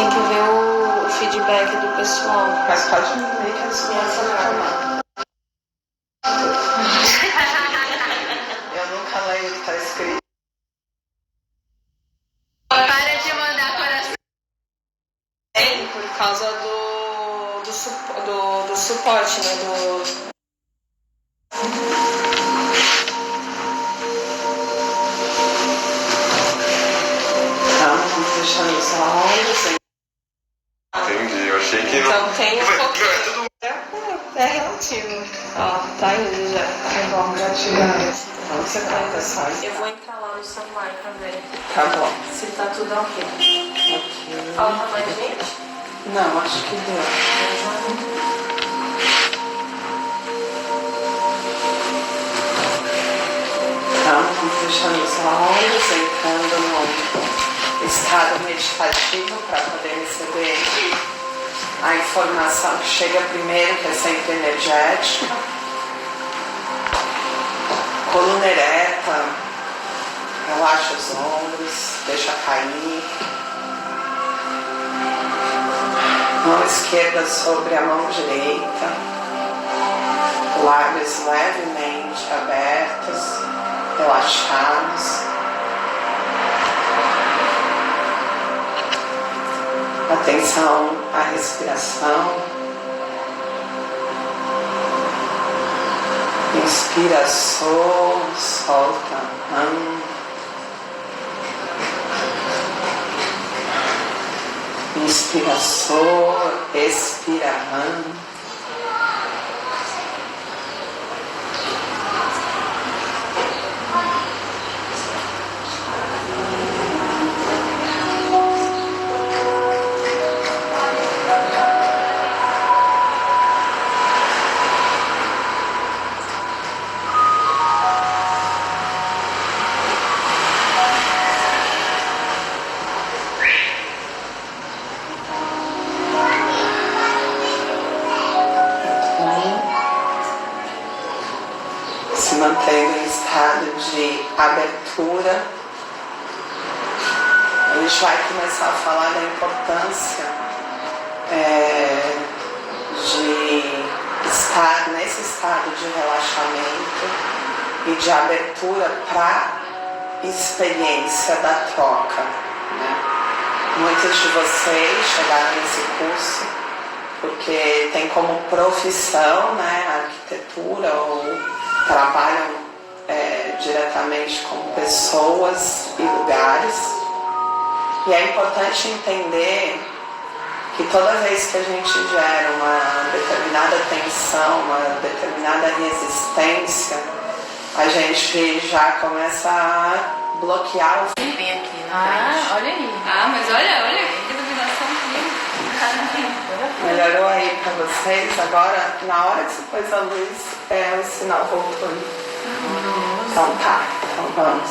Tem que ver o feedback do pessoal. Mas pode ver que eles começam a reclamar. Eu nunca leio o que está escrito. Para de mandar coração. Por causa do suporte, né? Vamos deixando os olhos. Entendi, eu achei que Então não. tem um pouquinho. É relativo. Ó, tá indo já. É bom já tirar. Então você tá pessoal. Eu vou entrar lá no celular pra ver Tá bom. se tá tudo ok. Ok. Falta mais gente? Não, acho que deu. Então, vamos fechando os olhos, entrando no estado meditativo para poder receber a informação que chega primeiro, que é sempre energética. Coluna ereta, relaxa os ombros, deixa cair. Mão esquerda sobre a mão direita, lábios levemente abertos, relaxados. Atenção à respiração. Inspira, solta. Inspira, expira. Se mantendo em estado de abertura, a gente vai começar a falar da importância de estar nesse estado de relaxamento e de abertura para a experiência da troca, né? Muitos de vocês chegaram nesse curso porque tem como profissão, né, a arquitetura ou trabalham diretamente com pessoas e lugares. E é importante entender que toda vez que a gente gera uma determinada tensão, uma determinada resistência, a gente já começa a bloquear o Vem aqui, olha aí. Mas olha, que iluminação aqui. Melhorou aí pra vocês? Agora, na hora que você pôs a luz, o sinal voltou. Então tá, então vamos.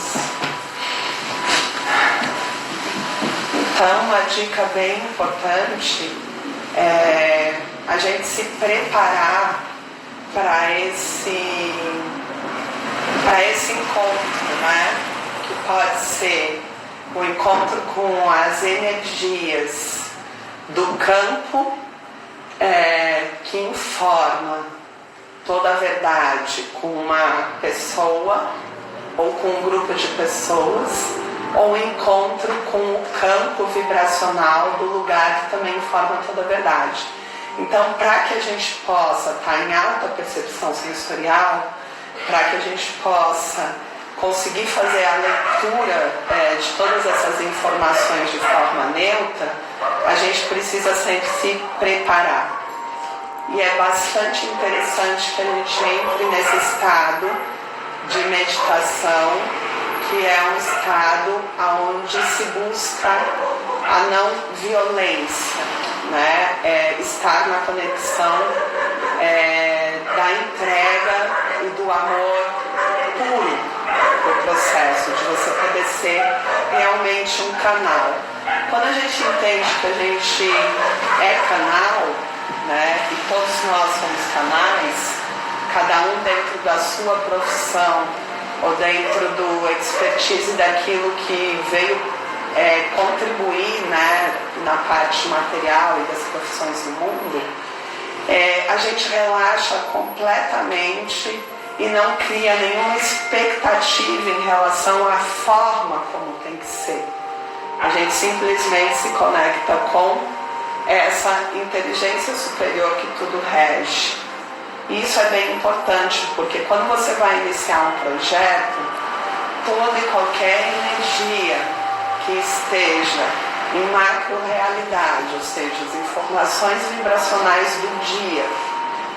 Então, uma dica bem importante é a gente se preparar para esse encontro, né? Que pode ser o encontro com as energias do campo que informa toda a verdade com uma pessoa ou com um grupo de pessoas, ou encontro com o campo vibracional do lugar que também informa toda a verdade. Então, para que a gente possa estar em alta percepção sensorial, para que a gente possa conseguir fazer a leitura de todas essas informações de forma neutra, a gente precisa sempre se preparar. E é bastante interessante que a gente entre nesse estado de meditação, que é um estado onde se busca a não violência, né? Estar na conexão da entrega e do amor puro do processo, de você poder ser realmente um canal. Quando a gente entende que a gente é canal, né, e todos nós somos canais, cada um dentro da sua profissão ou dentro do expertise daquilo que veio contribuir, né, na parte material e das profissões do mundo, a gente relaxa completamente e não cria nenhuma expectativa em relação à forma como tem que ser. A gente simplesmente se conecta com essa inteligência superior que tudo rege. E isso é bem importante, porque quando você vai iniciar um projeto, toda e qualquer energia que esteja em macro-realidade, ou seja, as informações vibracionais do dia,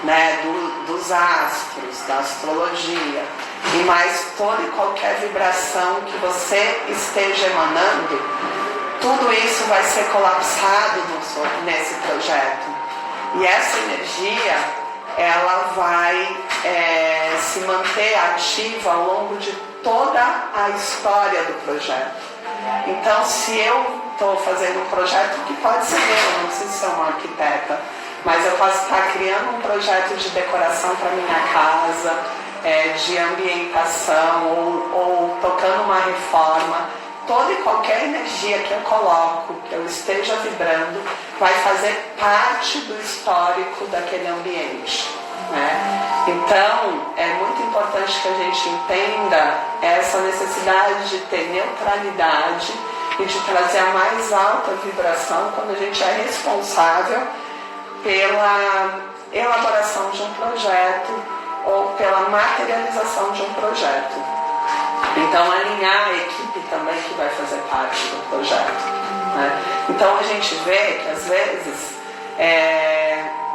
né, dos astros, da astrologia, e mais toda e qualquer vibração que você esteja emanando, tudo isso vai ser colapsado nesse projeto. E essa energia, ela vai se manter ativa ao longo de toda a história do projeto. Então, se eu estou fazendo um projeto que pode ser meu, não preciso ser uma arquiteta, mas eu posso estar criando um projeto de decoração para minha casa, de ambientação ou tocando uma reforma, toda e qualquer energia que eu coloco, que eu esteja vibrando, vai fazer parte do histórico daquele ambiente, né? Então, é muito importante que a gente entenda essa necessidade de ter neutralidade e de trazer a mais alta vibração quando a gente é responsável pela elaboração de um projeto ou pela materialização de um projeto. Então, alinhar a equipe também que vai fazer parte do projeto, né? Então, a gente vê que às vezes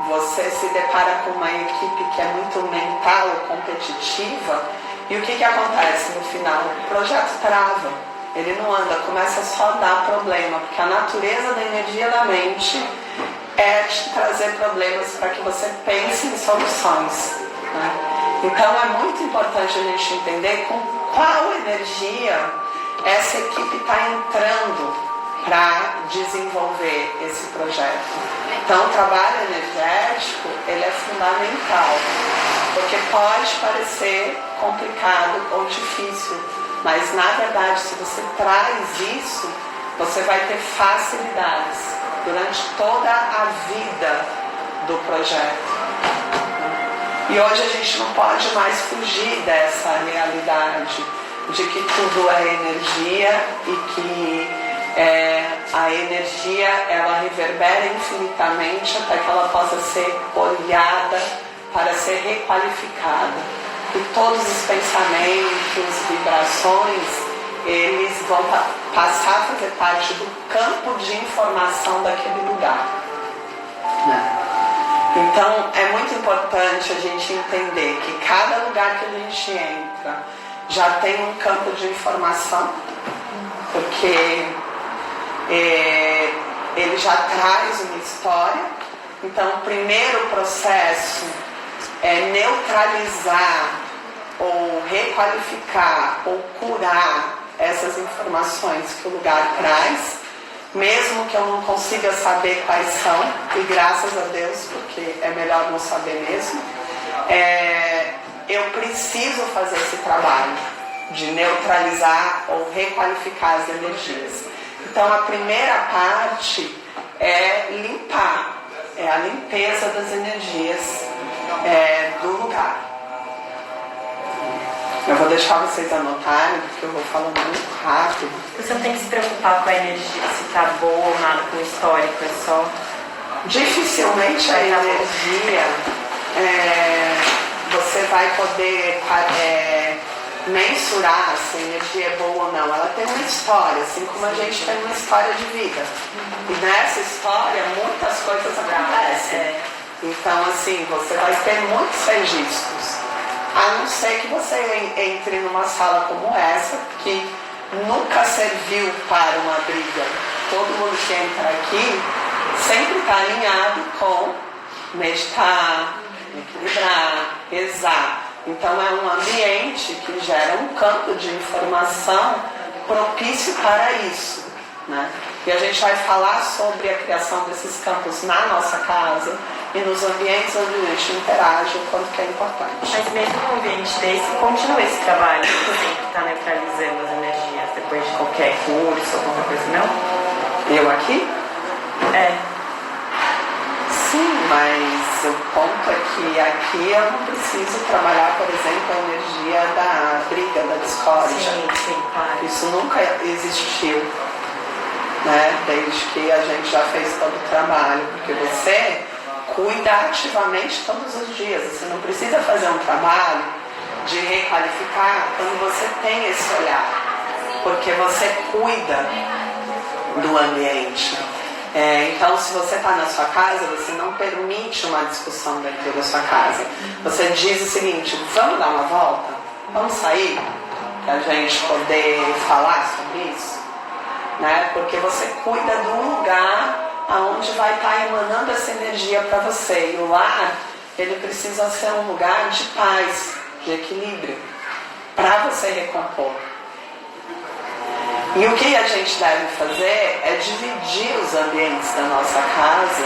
você se depara com uma equipe que é muito mental ou competitiva, e o que acontece no final? O projeto trava, ele não anda, começa só a dar problema, porque a natureza da energia da mente é te trazer problemas para que você pense em soluções, né? Então é muito importante a gente entender com qual energia essa equipe está entrando para desenvolver esse projeto. Então o trabalho energético, ele é fundamental, porque pode parecer complicado ou difícil, mas na verdade, se você traz isso, você vai ter facilidades durante toda a vida do projeto. E hoje a gente não pode mais fugir dessa realidade de que tudo é energia e que a energia, ela reverbera infinitamente até que ela possa ser olhada para ser requalificada. E todos os pensamentos, vibrações, eles vão passar a fazer parte do campo de informação daquele lugar, né? Então é muito importante a gente entender que cada lugar que a gente entra já tem um campo de informação, porque ele já traz uma história. Então o primeiro processo é neutralizar ou requalificar ou curar essas informações que o lugar traz, mesmo que eu não consiga saber quais são, e graças a Deus, porque é melhor não saber mesmo, eu preciso fazer esse trabalho de neutralizar ou requalificar as energias. Então a primeira parte é limpar, é a limpeza das energias do lugar. Eu vou deixar vocês anotarem, porque eu vou falando muito rápido. Você não tem que se preocupar com a energia, se está boa ou nada, com o histórico, é só... Dificilmente a energia, você vai poder mensurar se a energia é boa ou não. Ela tem uma história, assim como a gente tem uma história de vida. E nessa história, muitas coisas acontecem. Então, assim, você vai ter muitos registros. A não ser que você entre numa sala como essa, que nunca serviu para uma briga. Todo mundo que entra aqui sempre está alinhado com meditar, equilibrar, rezar. Então é um ambiente que gera um campo de informação propício para isso, né? E a gente vai falar sobre a criação desses campos na nossa casa e nos ambientes onde a gente interage, o quanto que é importante. Mas mesmo num ambiente desse, continua esse trabalho de sempre estar neutralizando as energias depois de qualquer curso, alguma coisa, não? Eu aqui? É. Sim, mas o ponto é que aqui eu não preciso trabalhar, por exemplo, a energia da briga, da discórdia. Sim, claro. Isso nunca existiu, né? Desde que a gente já fez todo o trabalho, porque você cuida ativamente todos os dias. Você não precisa fazer um trabalho de requalificar quando você tem esse olhar, porque você cuida do ambiente. Então, se você está na sua casa, você não permite uma discussão dentro da sua casa. Você diz o seguinte: vamos dar uma volta? Vamos sair? Para a gente poder falar sobre isso? Né? Porque você cuida do lugar onde vai estar emanando essa energia para você. E o lar, ele precisa ser um lugar de paz, de equilíbrio, para você recompor. E o que a gente deve fazer é dividir os ambientes da nossa casa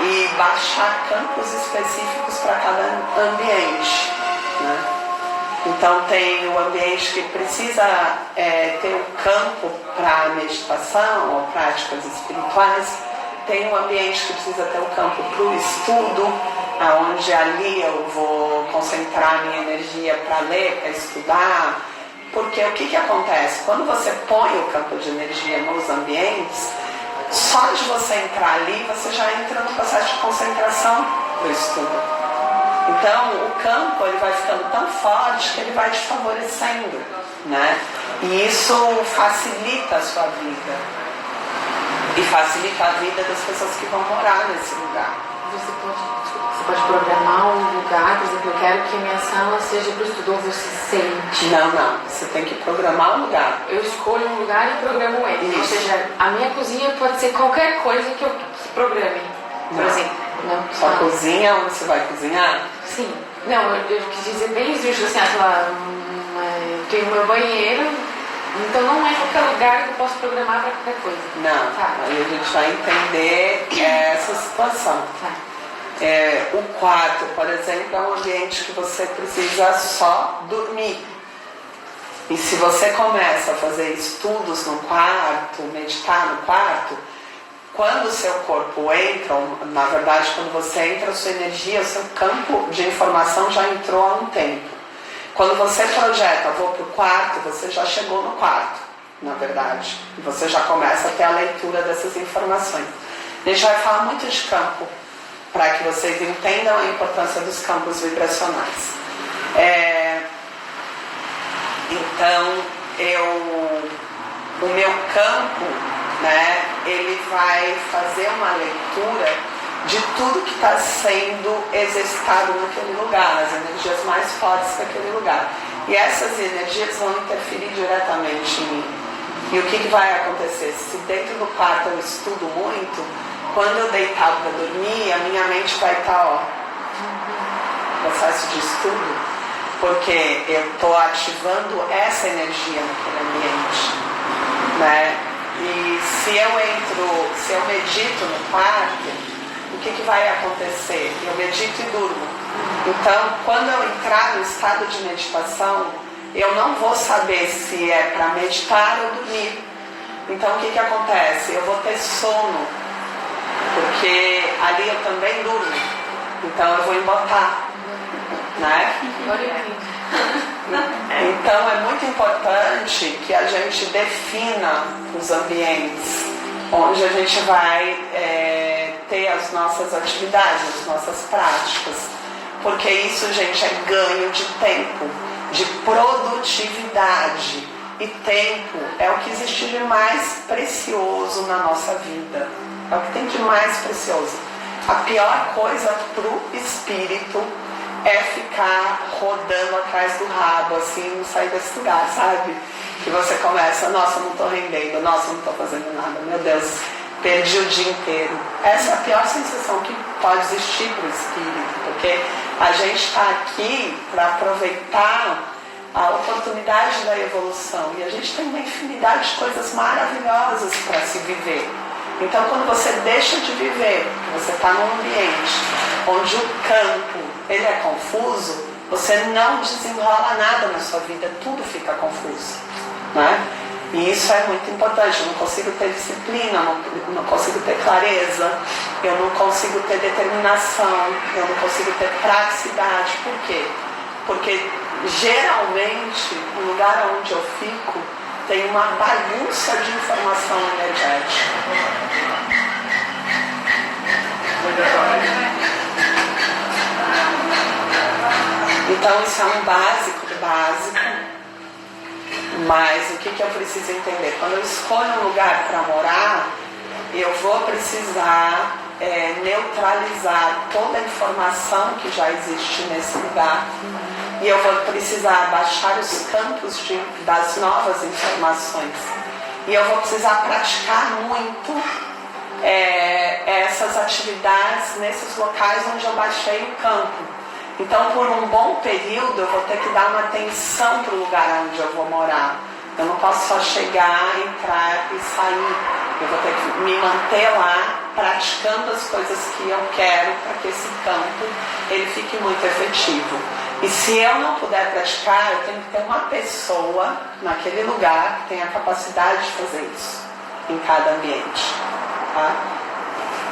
e baixar campos específicos para cada ambiente, né? Então tem o ambiente que precisa ter um campo para meditação ou práticas espirituais, tem um ambiente que precisa ter um campo para o estudo, onde ali eu vou concentrar minha energia para ler, para estudar. Porque o que acontece? Quando você põe o campo de energia nos ambientes, só de você entrar ali, você já entra no processo de concentração do estudo. Então, o campo ele vai ficando tão forte que ele vai te favorecendo, né? E isso facilita a sua vida. E facilita a vida das pessoas que vão morar nesse lugar. Você pode programar um lugar, por exemplo, eu quero que a minha sala seja para o estudo, ou você sente. Não. Você tem que programar um lugar. Eu escolho um lugar e programo ele. Isso. Ou seja, a minha cozinha pode ser qualquer coisa que eu programe. Por exemplo. Não. Sua cozinha, onde você vai cozinhar? Sim. Não, eu quis dizer bem isso, assim, sei lá, eu tenho meu banheiro, então não é qualquer lugar que eu posso programar para qualquer coisa. Não. Tá. Aí a gente vai entender essa situação. Tá. O quarto, por exemplo, é um ambiente que você precisa só dormir. E se você começa a fazer estudos no quarto, meditar no quarto, quando o seu corpo entra, na verdade, quando você entra, a sua energia, o seu campo de informação já entrou há um tempo. Quando você projeta, vou para o quarto, você já chegou no quarto, na verdade. E você já começa a ter a leitura dessas informações. A gente vai falar muito de campo, para que vocês entendam a importância dos campos vibracionais. Então, o meu campo, né, ele vai fazer uma leitura de tudo que está sendo exercitado naquele lugar, as energias mais fortes daquele lugar. E essas energias vão interferir diretamente em mim. E o que vai acontecer? Se dentro do quarto eu estudo muito, quando eu deitar para dormir, a minha mente vai estar, processo de estudo, porque eu estou ativando essa energia naquele ambiente, né? E se eu medito no quarto, o que vai acontecer? Eu medito e durmo. Então, quando eu entrar no estado de meditação, eu não vou saber se é para meditar ou dormir. Então, o que acontece? Eu vou ter sono, porque ali eu também durmo. Então, eu vou embotar, né? Então é muito importante que a gente defina os ambientes onde a gente vai ter as nossas atividades, as nossas práticas, porque isso, gente, é ganho de tempo, de produtividade, e tempo é o que existe de mais precioso na nossa vida, é o que tem de mais precioso. A pior coisa para o espírito é ficar rodando atrás do rabo, assim, não sair desse lugar, sabe? Que você começa, nossa, não estou rendendo, nossa, não estou fazendo nada, meu Deus, perdi o dia inteiro. Essa é a pior sensação que pode existir para o espírito, porque a gente está aqui para aproveitar a oportunidade da evolução, e a gente tem uma infinidade de coisas maravilhosas para se viver. Então, quando você deixa de viver, você está num ambiente onde o campo ele é confuso, você não desenrola nada na sua vida, tudo fica confuso, né? E isso é muito importante. Eu não consigo ter disciplina, não consigo ter clareza, eu não consigo ter determinação, eu não consigo ter praticidade. Por quê? Porque geralmente o lugar onde eu fico tem uma bagunça de informação energética. Então isso é um básico do básico. Mas o que eu preciso entender? Quando eu escolho um lugar para morar, eu vou precisar neutralizar toda a informação que já existe nesse lugar. E eu vou precisar baixar os campos das novas informações. E eu vou precisar praticar muito essas atividades nesses locais onde eu baixei o campo. Então, por um bom período, eu vou ter que dar uma atenção para o lugar onde eu vou morar. Eu não posso só chegar, entrar e sair. Eu vou ter que me manter lá, praticando as coisas que eu quero para que esse campo ele fique muito efetivo. E se eu não puder praticar, eu tenho que ter uma pessoa naquele lugar que tenha a capacidade de fazer isso, em cada ambiente. Tá?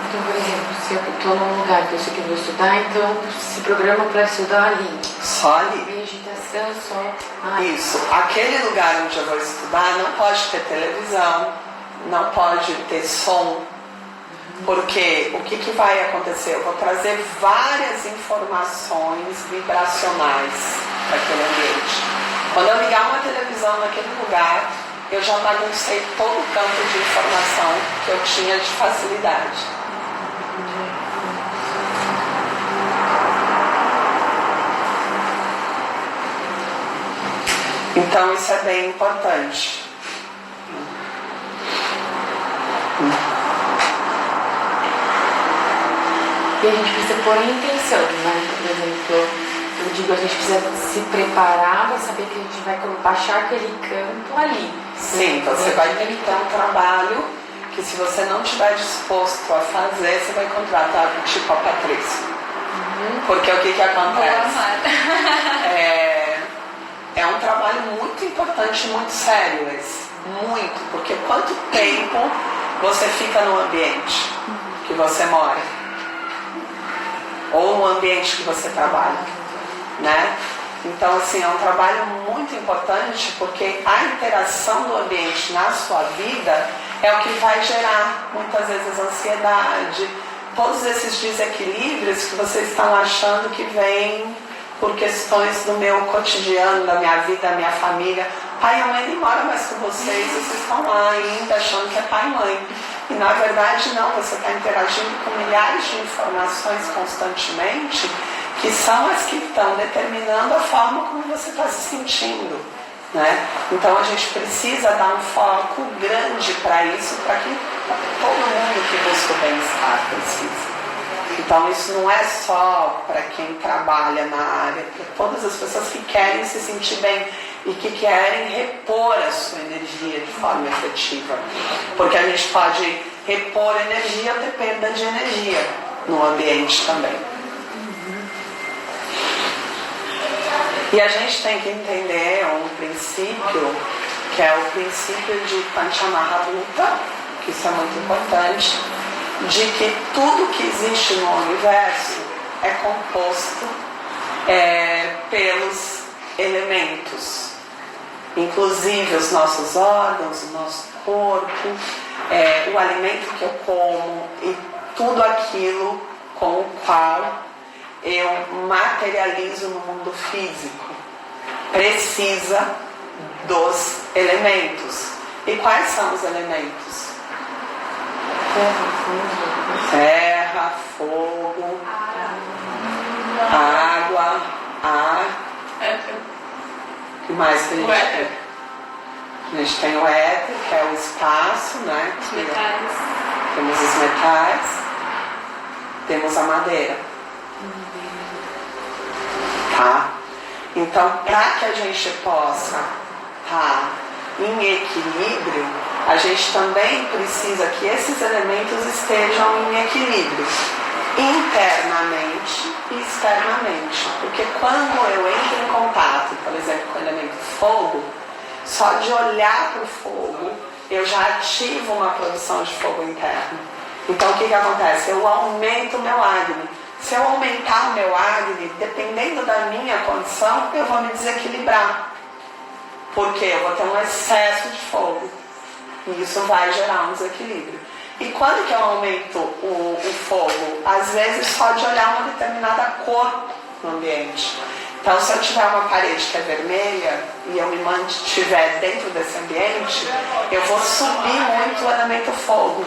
Então, por exemplo, se eu estou num lugar que eu sei que eu vou estudar, então se programa para estudar ali. Só ali. Meditação, só. Isso. Aquele lugar onde eu vou estudar não pode ter televisão, não pode ter som, porque o que vai acontecer? Eu vou trazer várias informações vibracionais para aquele ambiente. Quando eu ligar uma televisão naquele lugar, eu já baguncei todo o campo de informação que eu tinha de facilidade. Então isso é bem importante. E a gente precisa pôr em intenção, né? Por exemplo, eu digo, a gente precisa se preparar para saber que a gente vai baixar aquele campo ali. Sim, você vai ter que ter um trabalho que, se você não estiver disposto a fazer, você vai contratar tipo a Patrícia. Porque o que acontece? É um trabalho muito importante, muito sério esse. Muito, porque quanto tempo você fica no ambiente que você mora? Ou no ambiente que você trabalha, né? Então, assim, é um trabalho muito importante, porque a interação do ambiente na sua vida é o que vai gerar, muitas vezes, ansiedade, todos esses desequilíbrios que vocês estão achando que vêm por questões do meu cotidiano, da minha vida, da minha família. Pai e mãe nem moram mais com vocês estão lá ainda achando que é pai e mãe. E na verdade não, você está interagindo com milhares de informações constantemente, que são as que estão determinando a forma como você está se sentindo, né? Então a gente precisa dar um foco grande para isso, para que todo mundo que busca o bem-estar precisa. Então isso não é só para quem trabalha na área, para todas as pessoas que querem se sentir bem e que querem repor a sua energia de forma efetiva. Porque a gente pode repor energia ou ter perda de energia no ambiente também. E a gente tem que entender um princípio, que é o princípio de Panchamahabhuta, que isso é muito importante, de que tudo que existe no universo é composto pelos elementos, inclusive os nossos órgãos, o nosso corpo, o alimento que eu como e tudo aquilo com o qual eu materializo no mundo físico precisa dos elementos. E quais são os elementos? Terra, fogo, água, ar. O que mais que a gente tem? A gente tem o éter, que é o espaço, né? Os metais. Temos os metais, temos a madeira. Tá? Então, para que a gente possa estar em equilíbrio, a gente também precisa que esses elementos estejam em equilíbrio, internamente e externamente. Porque quando eu entro em contato, por exemplo, com o elemento fogo, só de olhar para o fogo, eu já ativo uma produção de fogo interno. Então o que acontece? Eu aumento o meu Agni. Se eu aumentar o meu Agni, dependendo da minha condição, eu vou me desequilibrar. Porque eu vou ter um excesso de fogo. E isso vai gerar um desequilíbrio. E quando que eu aumento o fogo? Às vezes só de olhar uma determinada cor no ambiente. Então, se eu tiver uma parede que é vermelha e eu me mantiver dentro desse ambiente, eu vou subir muito o elemento fogo.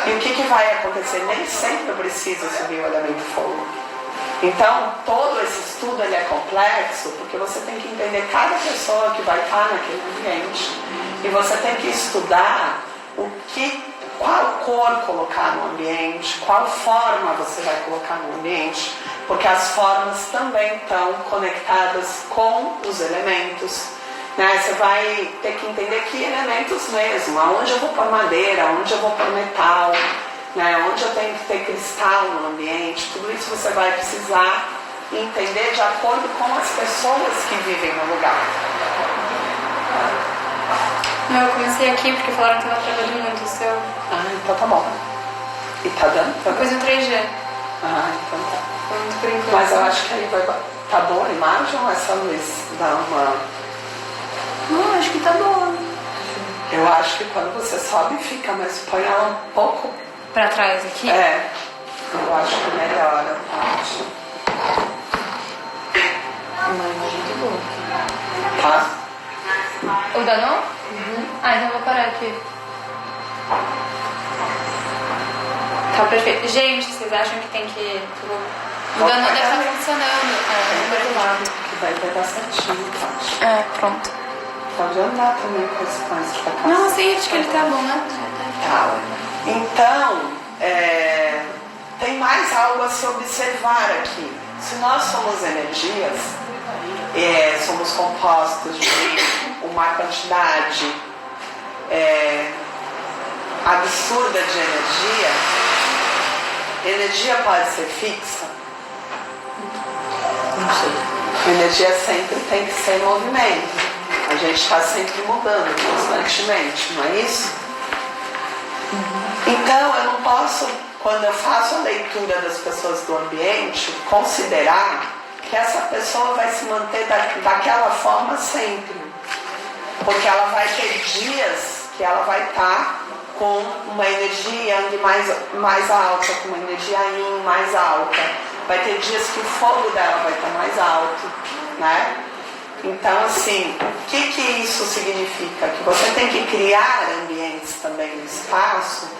E o que vai acontecer? Nem sempre eu preciso subir o elemento fogo. Então, todo esse estudo ele é complexo, porque você tem que entender cada pessoa que vai estar naquele ambiente. E você tem que estudar qual cor colocar no ambiente, qual forma você vai colocar no ambiente, porque as formas também estão conectadas com os elementos. Né? Você vai ter que entender que elementos mesmo, aonde eu vou pôr madeira, aonde eu vou pôr metal, né? Onde eu tenho que ter cristal no ambiente, tudo isso você vai precisar entender de acordo com as pessoas que vivem no lugar. Não, eu comecei aqui porque falaram que estava trabalhando muito o seu. Então tá bom. E tá dando? Tá Depois no 3G. Então tá. Foi muito por enquanto. Mas eu acho que aí vai... Tá boa a imagem ou essa luz dá uma... Não, acho que tá boa. Eu acho que quando você sobe fica, mas põe ela um pouco... Pra trás aqui? Eu acho que melhora a parte. Uma imagem muito boa. Tá? O Danon? Então eu vou parar aqui. Tá perfeito. Gente, vocês acham que tem que... O Danon deve estar funcionando. Do lado. Que vai pegar certinho, tá? Pronto. Pode andar também com esse pães pra cá. Não, sim, acho que ele tá bom, né? Tá. Então, tem mais algo a se observar aqui. Se nós somos energias, somos compostos de uma quantidade absurda de energia pode ser fixa? Não sei. Energia sempre tem que ser em movimento. A gente está sempre mudando constantemente, não é isso? Então eu não posso, quando eu faço a leitura das pessoas do ambiente, considerar que essa pessoa vai se manter daquela forma sempre. Porque ela vai ter dias que ela vai estar com uma energia yang mais alta, com uma energia yin mais alta. Vai ter dias que o fogo dela vai estar mais alto, né? Então, assim, o que isso significa? Que você tem que criar ambientes também no espaço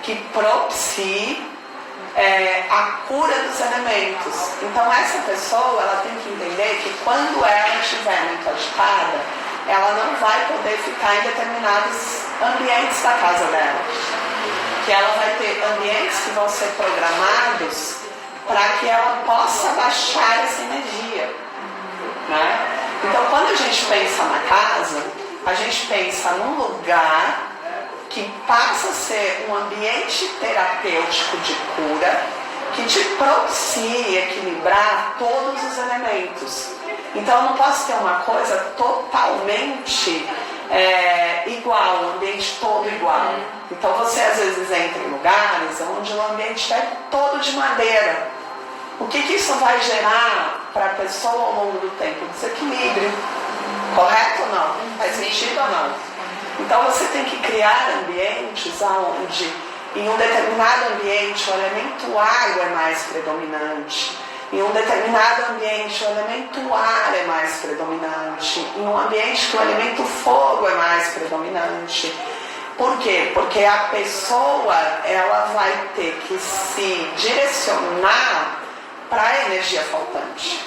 que propicie a cura dos elementos. Então, essa pessoa ela tem que entender que quando ela estiver muito agitada, ela não vai poder ficar em determinados ambientes da casa dela. Que ela vai ter ambientes que vão ser programados para que ela possa baixar essa energia, né? Então, quando a gente pensa na casa, a gente pensa num lugar que passa a ser um ambiente terapêutico de cura, que te propicie equilibrar todos os elementos. Então, eu não posso ter uma coisa totalmente igual, o ambiente todo igual. Então, você às vezes entra em lugares onde o ambiente é todo de madeira. O que isso vai gerar para a pessoa ao longo do tempo? Desequilíbrio. Correto ou não? Faz sentido ou não? Então você tem que criar ambientes onde, em um determinado ambiente, o elemento água é mais predominante. Em um determinado ambiente, o elemento ar é mais predominante. Em um ambiente que o elemento fogo é mais predominante. Por quê? Porque a pessoa ela vai ter que se direcionar para a energia faltante.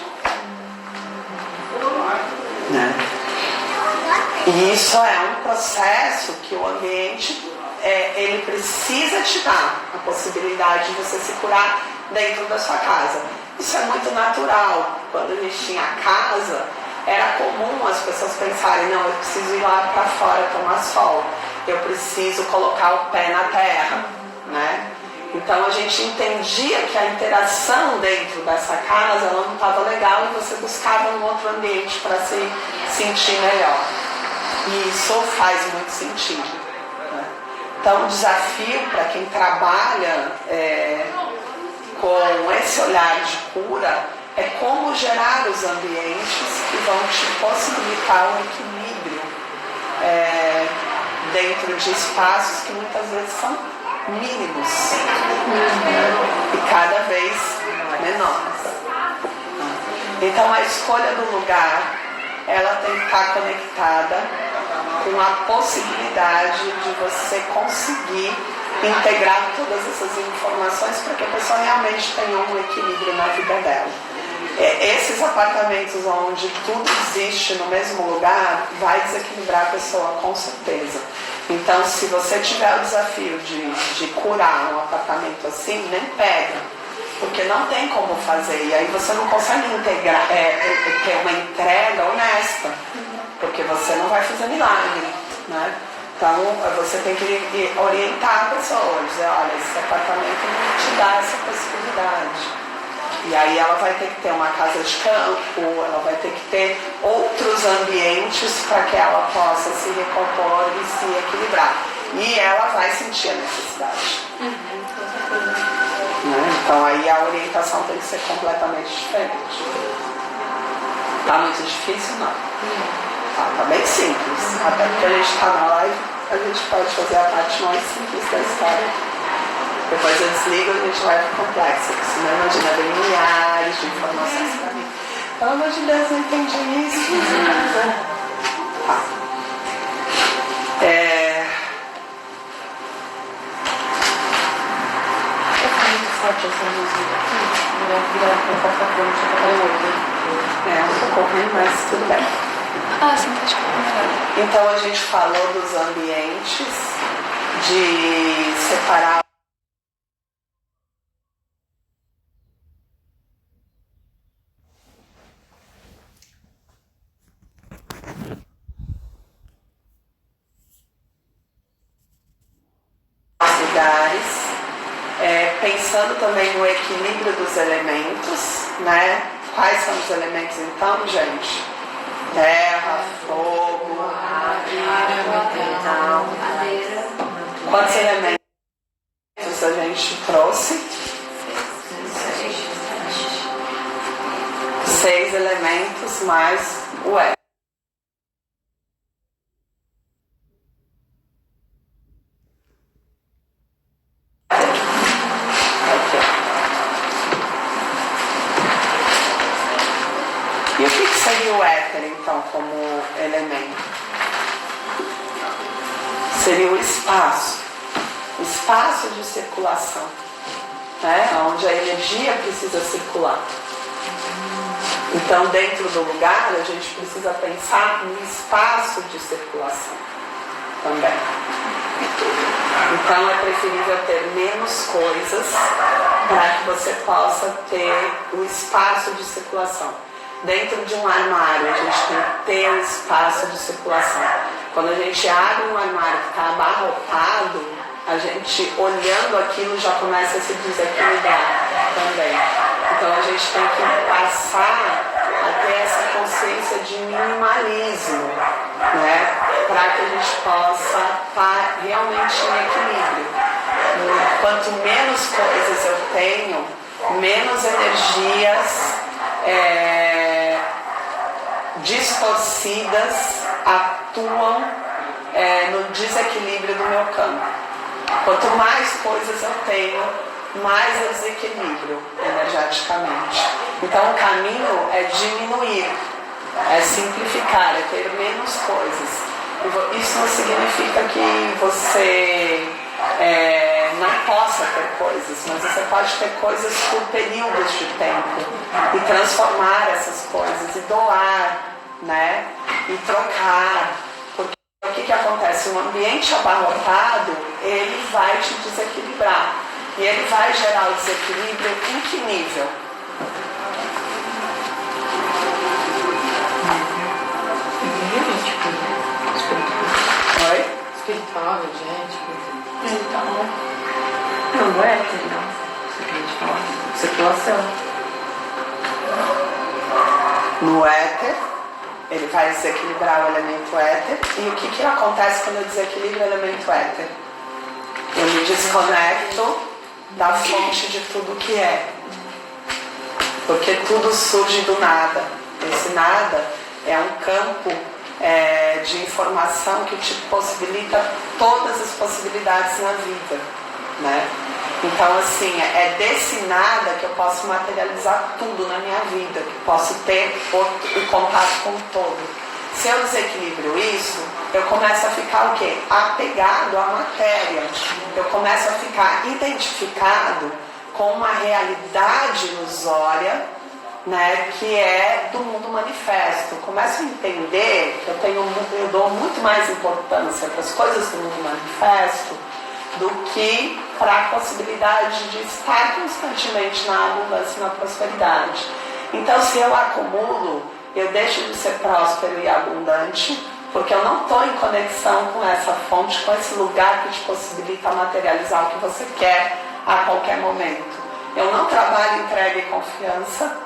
Né? E isso é um processo que o ambiente ele precisa te dar a possibilidade de você se curar dentro da sua casa. Isso é muito natural. Quando a gente tinha a casa, era comum as pessoas pensarem, não, eu preciso ir lá para fora tomar sol. eu preciso colocar o pé na terra, né? Então a gente entendia que a interação dentro dessa casa ela não estava legal e você buscava um outro ambiente para se sentir melhor. E isso faz muito sentido, né? Então o desafio para quem trabalha com esse olhar de cura é como gerar os ambientes que vão te possibilitar um equilíbrio dentro de espaços que muitas vezes são mínimos e cada vez menores. Então a escolha do lugar ela tem que estar conectada com a possibilidade de você conseguir integrar todas essas informações para que a pessoa realmente tenha um equilíbrio na vida dela. Esses apartamentos onde tudo existe no mesmo lugar vai desequilibrar a pessoa com certeza. Então se você tiver o desafio de curar um apartamento assim, nem pega, porque não tem como fazer, e aí você não consegue integrar, ter uma entrega honesta, porque você não vai fazer milagre, né? Então você tem que orientar a pessoa, dizer, olha, esse apartamento não te dá essa possibilidade. E aí ela vai ter que ter uma casa de campo, ela vai ter que ter outros ambientes para que ela possa se recompor e se equilibrar. E ela vai sentir a necessidade. Então aí a orientação tem que ser completamente diferente. Tá muito difícil? Não. Tá bem simples. Até porque a gente está na live, a gente pode fazer a parte mais simples da história. Depois eu desligo e a gente vai pro complexo, porque senão imagina, vem milhares de informações para mim. Pelo amor de Deus, não entendi isso. Tá. Forte essa música. Virar pra plataforma, deixa eu falar Um pouco ruim, mas tudo bem. Sim, pode falar. Então a gente falou dos ambientes, de separar os lugares, pensando também no equilíbrio dos elementos, né? Quais são os elementos então, gente? Terra, fogo, metal, madeira. quantos elementos a gente trouxe? 6 elementos mais o éter. E o que seria o éter, então, como elemento? Seria o espaço de circulação, né? Onde a energia precisa circular. Então, dentro do lugar, a gente precisa pensar no espaço de circulação também. Então, é preferível ter menos coisas para que você possa ter o espaço de circulação. Dentro de um armário, a gente tem que ter o espaço de circulação. Quando a gente abre um armário que está abarrotado, a gente, olhando aquilo, já começa a se desequilibrar também. Então, a gente tem que passar a ter essa consciência de minimalismo, né? Para que a gente possa estar realmente em equilíbrio. Quanto menos coisas eu tenho, menos energias distorcidas atuam no desequilíbrio do meu campo. Quanto mais coisas eu tenho, mais eu desequilíbrio energeticamente. Então o caminho é diminuir, é simplificar, é ter menos coisas. Isso não significa que você não possa ter coisas, mas você pode ter coisas por períodos de tempo e transformar essas coisas e doar, né? E trocar. Porque o que acontece? Um ambiente abarrotado, ele vai te desequilibrar. E ele vai gerar o desequilíbrio em que nível? Oi? Espiritual. fala, energético. Então, Não, do éter, não. Isso que a gente fala. Circulação. No éter, ele vai desequilibrar o elemento éter. E o que acontece quando eu desequilibro o elemento éter? Eu me desconecto da fonte de tudo que é. Porque tudo surge do nada. Esse nada é um campo de informação que te possibilita todas as possibilidades na vida, né? Então, assim, é desse nada que eu posso materializar tudo na minha vida, que posso ter o contato com o todo. Se eu desequilibro isso, eu começo a ficar o quê? Apegado à matéria. Eu começo a ficar identificado com uma realidade ilusória, né, que é do mundo manifesto. Eu começo a entender que eu dou muito mais importância para as coisas do mundo manifesto do que para a possibilidade de estar constantemente na abundância e na prosperidade. Então, se eu acumulo, eu deixo de ser próspero e abundante, porque eu não estou em conexão com essa fonte, com esse lugar que te possibilita materializar o que você quer a qualquer momento. Eu não trabalho entrega e confiança,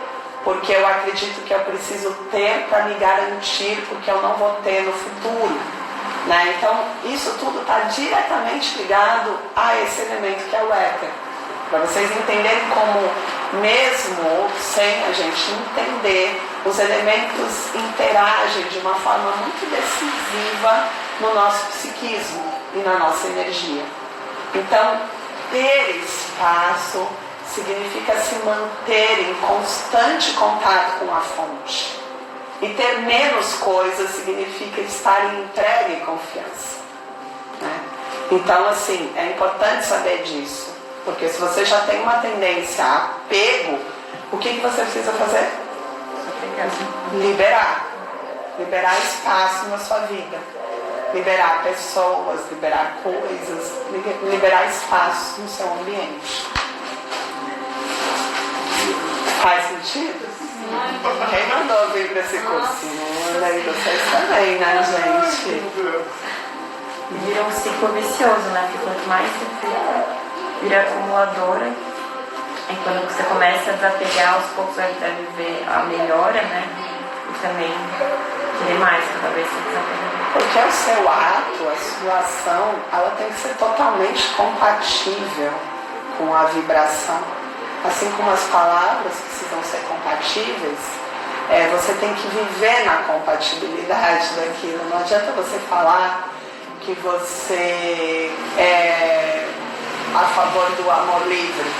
porque eu acredito que eu preciso ter para me garantir, porque eu não vou ter no futuro. Né? Então, isso tudo está diretamente ligado a esse elemento que é o éter. Para vocês entenderem como, mesmo sem a gente entender, os elementos interagem de uma forma muito decisiva no nosso psiquismo e na nossa energia. Então, ter espaço significa se manter em constante contato com a fonte. E ter menos coisas significa estar em entrega e confiança. Né? Então, assim, é importante saber disso. Porque se você já tem uma tendência a apego, o que você precisa fazer? Liberar. Liberar espaço na sua vida. Liberar pessoas, liberar coisas, liberar espaço no seu ambiente. Faz sentido? Quem mandou vir para esse cursinho? Manda aí vocês também, né, gente? Vira um ciclo vicioso, né? Porque quanto mais você fica, vira acumuladora. E quando você começa a desapegar, aos poucos vai viver a melhora, né? E também querer mais, cada vez se desapegar. Porque o seu ato, a sua ação, ela tem que ser totalmente compatível com a vibração. Assim como as palavras precisam ser compatíveis, você tem que viver na compatibilidade daquilo. Não adianta você falar que você é a favor do amor livre,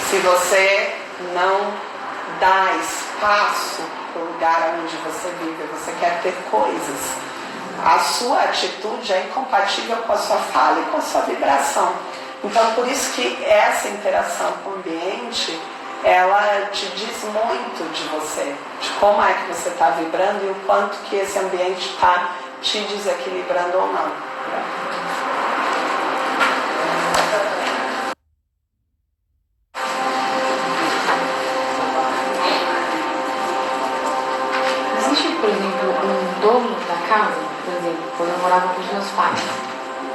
se você não dá espaço para o lugar onde você vive, você quer ter coisas. A sua atitude é incompatível com a sua fala e com a sua vibração. Então, por isso que essa interação com o ambiente, ela te diz muito de você, de como é que você está vibrando e o quanto que esse ambiente está te desequilibrando ou não. Existe, por exemplo, um dono da casa, por exemplo, quando eu morava com os meus pais.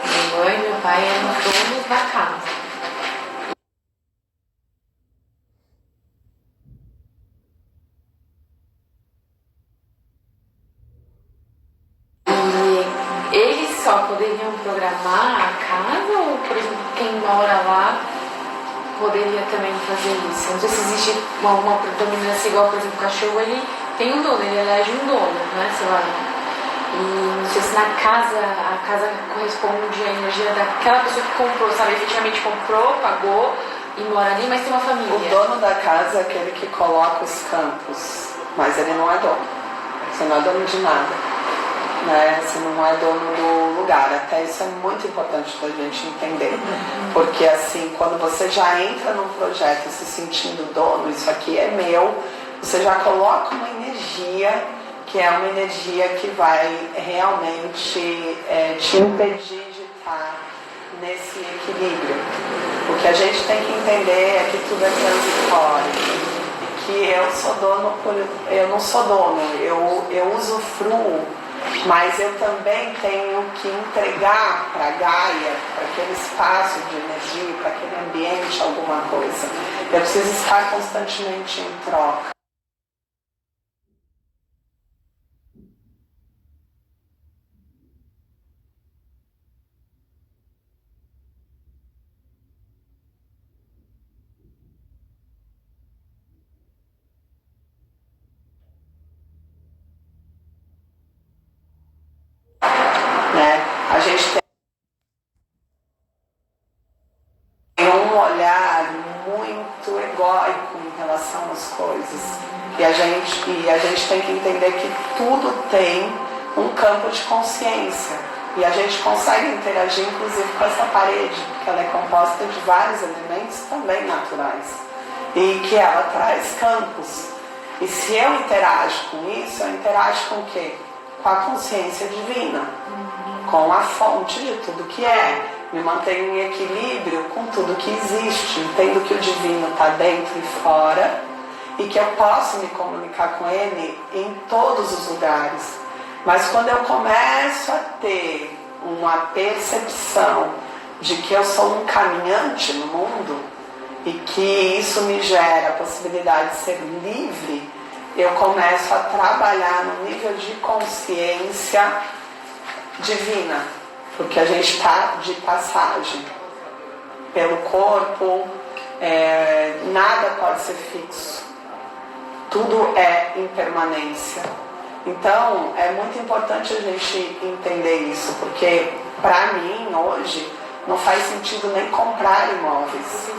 Minha mãe e meu pai eram donos da casa. E eles só poderiam programar a casa ou, por exemplo, quem mora lá poderia também fazer isso? Não sei se existe uma predominância igual, por exemplo, o cachorro, ele tem um dono, ele elege um dono, né? Sei lá. E não sei se na casa, a casa corresponde à energia daquela pessoa que comprou, sabe? Efetivamente comprou, pagou e mora ali, mas tem uma família. O dono da casa é aquele que coloca os campos, mas ele não é dono. Você não é dono de nada, né? Você não é dono do lugar. Até isso é muito importante da gente entender. Porque assim, quando você já entra num projeto se sentindo dono, isso aqui é meu, você já coloca uma energia que é uma energia que vai realmente te impedir de estar nesse equilíbrio. O que a gente tem que entender é que tudo é transitório, e que eu não sou dono, eu usufruo Mas eu também tenho que entregar para a Gaia, para aquele espaço de energia, para aquele ambiente, alguma coisa. Eu preciso estar constantemente em troca. Né? A gente tem um olhar muito egóico em relação às coisas e a gente tem que entender que tudo tem um campo de consciência e a gente consegue interagir inclusive com essa parede, porque ela é composta de vários elementos também naturais e que ela traz campos. E se eu interajo com isso, eu interajo com o quê? Com a consciência divina, com a fonte de tudo que é. Me mantenho em equilíbrio com tudo que existe. Entendo que o divino está dentro e fora e que eu posso me comunicar com ele em todos os lugares. Mas quando eu começo a ter uma percepção de que eu sou um caminhante no mundo e que isso me gera a possibilidade de ser livre, eu começo a trabalhar no nível de consciência divina, porque a gente está de passagem pelo corpo, nada pode ser fixo, tudo é impermanência. Então é muito importante a gente entender isso, porque para mim hoje não faz sentido nem comprar imóveis,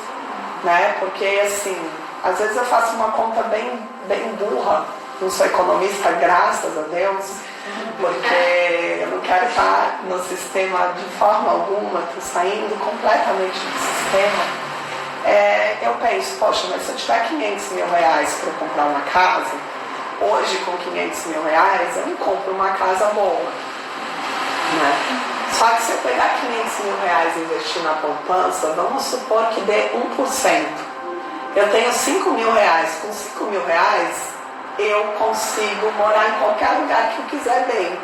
né? Porque assim, às vezes eu faço uma conta bem burra, não sou economista, graças a Deus, porque eu não quero estar no sistema de forma alguma, estou saindo completamente do sistema. Eu penso, poxa, mas se eu tiver 500 mil reais para comprar uma casa, hoje com 500 mil reais eu não compro uma casa boa, né? Só que se eu pegar 500 mil reais e investir na poupança, vamos supor que dê 1%. Eu tenho 5 mil reais, com 5 mil reais eu consigo morar em qualquer lugar que eu quiser bem,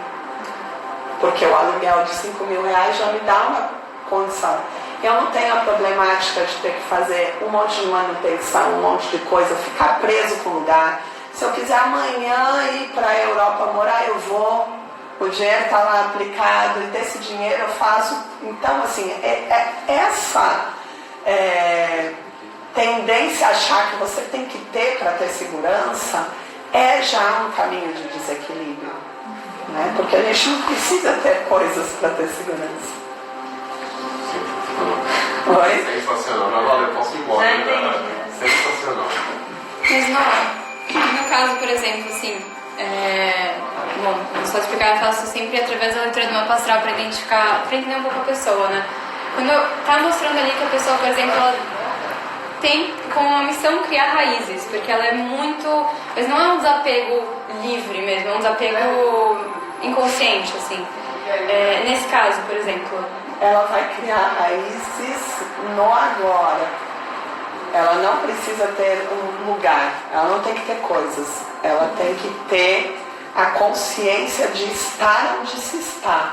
porque o aluguel de 5 mil reais já me dá uma condição. Eu não tenho a problemática de ter que fazer um monte de manutenção, um monte de coisa, ficar preso com o lugar. Se eu quiser amanhã ir para a Europa morar, eu vou, o dinheiro está lá aplicado e desse dinheiro eu faço. Então, assim, essa tendência a achar que você tem que ter para ter segurança é já um caminho de desequilíbrio, né? Porque a gente não precisa ter coisas para ter segurança. Oi? Sensacional. Não, valeu, posso ir embora. Sensacional. Mas no caso, por exemplo, assim, bom, só explicar, eu faço sempre através da leitura do mapa astral para identificar, para entender um pouco a pessoa, né? Quando tá mostrando ali que a pessoa, por exemplo, ela tem como uma missão criar raízes, porque ela é muito, mas não é um desapego livre mesmo, é um desapego inconsciente, assim. Nesse caso, por exemplo, ela vai criar raízes no agora. Ela não precisa ter um lugar, ela não tem que ter coisas, ela tem que ter a consciência de estar onde se está.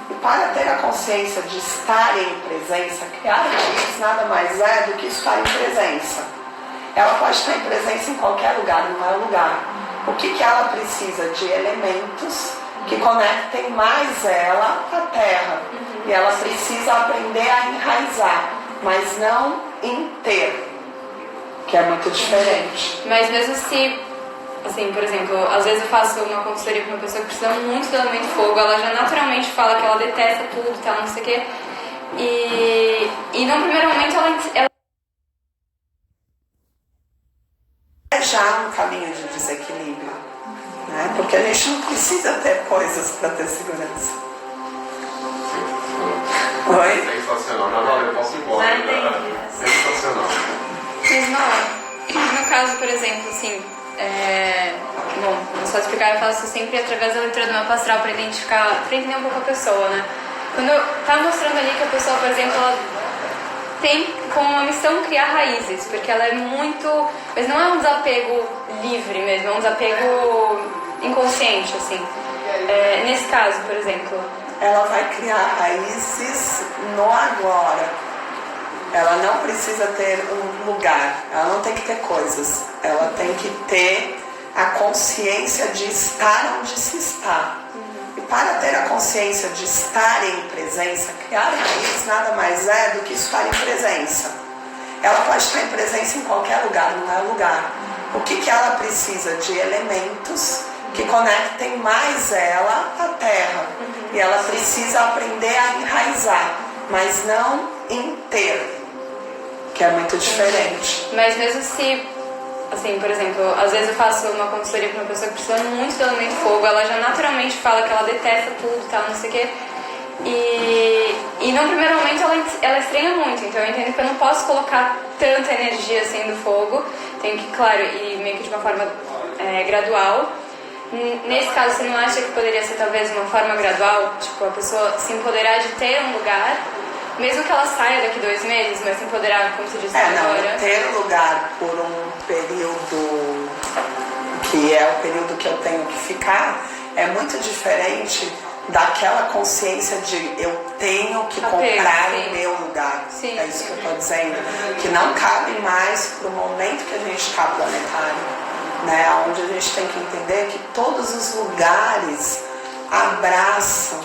E para ter a consciência de estar em presença, criar raízes nada mais é do que estar em presença. Ela pode estar em presença em qualquer lugar, não é lugar. O que ela precisa? De elementos que conectem mais ela à terra. E ela precisa aprender a enraizar, mas não em ter, que é muito diferente. mas mesmo se, assim, por exemplo, às vezes eu faço uma consultoria com uma pessoa que precisa muito do elemento fogo, ela já naturalmente fala que ela detesta tudo, tal, não sei o quê, e num primeiro momento ela É já um caminho de desequilíbrio, né? Porque a gente não precisa ter coisas para ter segurança. Oi? Sensacional. Não, valeu, posso ir embora. Sensacional. Mas no caso, por exemplo, assim, bom, só explicar, eu faço sempre através da leitura do mapa astral para identificar, para entender um pouco a pessoa, né? Quando tá mostrando ali que a pessoa, por exemplo, ela tem como uma missão criar raízes, porque ela é muito, mas não é um desapego livre mesmo, é um desapego inconsciente, assim. Nesse caso, por exemplo, ela vai criar raízes no agora. Ela não precisa ter um lugar, ela não tem que ter coisas, ela tem que ter a consciência de estar onde se está. E para ter a consciência de estar em presença, criar raízes nada mais é do que estar em presença. Ela pode estar em presença em qualquer lugar, não é lugar. O que ela precisa? De elementos que conectem mais ela à terra. E ela precisa aprender a enraizar, mas não em ter, que é muito diferente. mas mesmo se, assim, por exemplo, às vezes eu faço uma consultoria para uma pessoa que precisa muito do elemento fogo, ela já naturalmente fala que ela detesta tudo e tal, não sei o quê. E no primeiro momento ela estranha muito, então eu entendo que eu não posso colocar tanta energia assim do fogo, tenho que, claro, ir meio que de uma forma gradual. Nesse caso, você não acha que poderia ser talvez uma forma gradual, tipo, a pessoa se empoderar de ter um lugar, mesmo que ela saia daqui 2 meses, mas se empoderar, como você disse agora? Ter um lugar por um período que é o período que eu tenho que ficar, é muito diferente daquela consciência de eu tenho que comprar o meu lugar. Sim, é isso que eu estou dizendo. Que não cabe mais para o momento que a gente está planetário. Né? Onde a gente tem que entender que todos os lugares abraçam,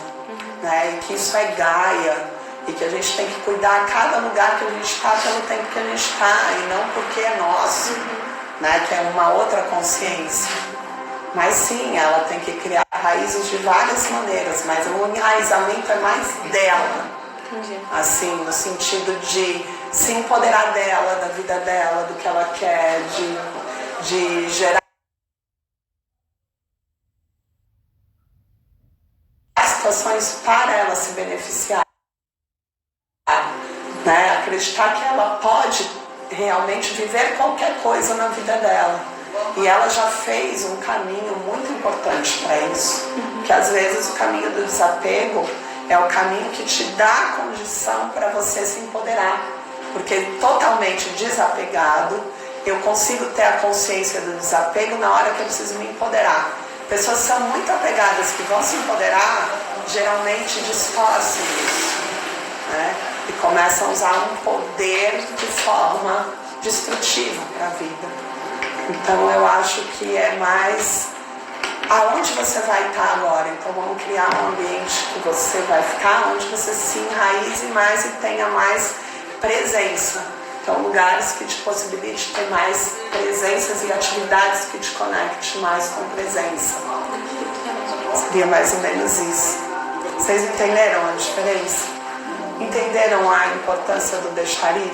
né? E que isso é Gaia. E que a gente tem que cuidar cada lugar que a gente está pelo tempo que a gente está. E não porque é nosso. Né? Que é uma outra consciência. Mas sim, ela tem que criar raízes de várias maneiras, mas o enraizamento é mais dela. Entendi. Assim, no sentido de se empoderar dela, da vida dela, do que ela quer, de gerar situações para ela se beneficiar. Né? Acreditar que ela pode realmente viver qualquer coisa na vida dela. E ela já fez um caminho muito importante para isso. Que às vezes o caminho do desapego é o caminho que te dá a condição para você se empoderar. Porque totalmente desapegado, eu consigo ter a consciência do desapego na hora que eu preciso me empoderar. Pessoas que são muito apegadas, que vão se empoderar, geralmente distorcem isso. Né? E começam a usar um poder de forma destrutiva para a vida. Então eu acho que é mais aonde você vai estar agora. Então vamos criar um ambiente que você vai ficar, onde você se enraize mais e tenha mais presença. Então lugares que te possibilitem ter mais presenças e atividades que te conectem mais com presença. Seria mais ou menos isso. Vocês entenderam a diferença? Entenderam a importância do deixar ir?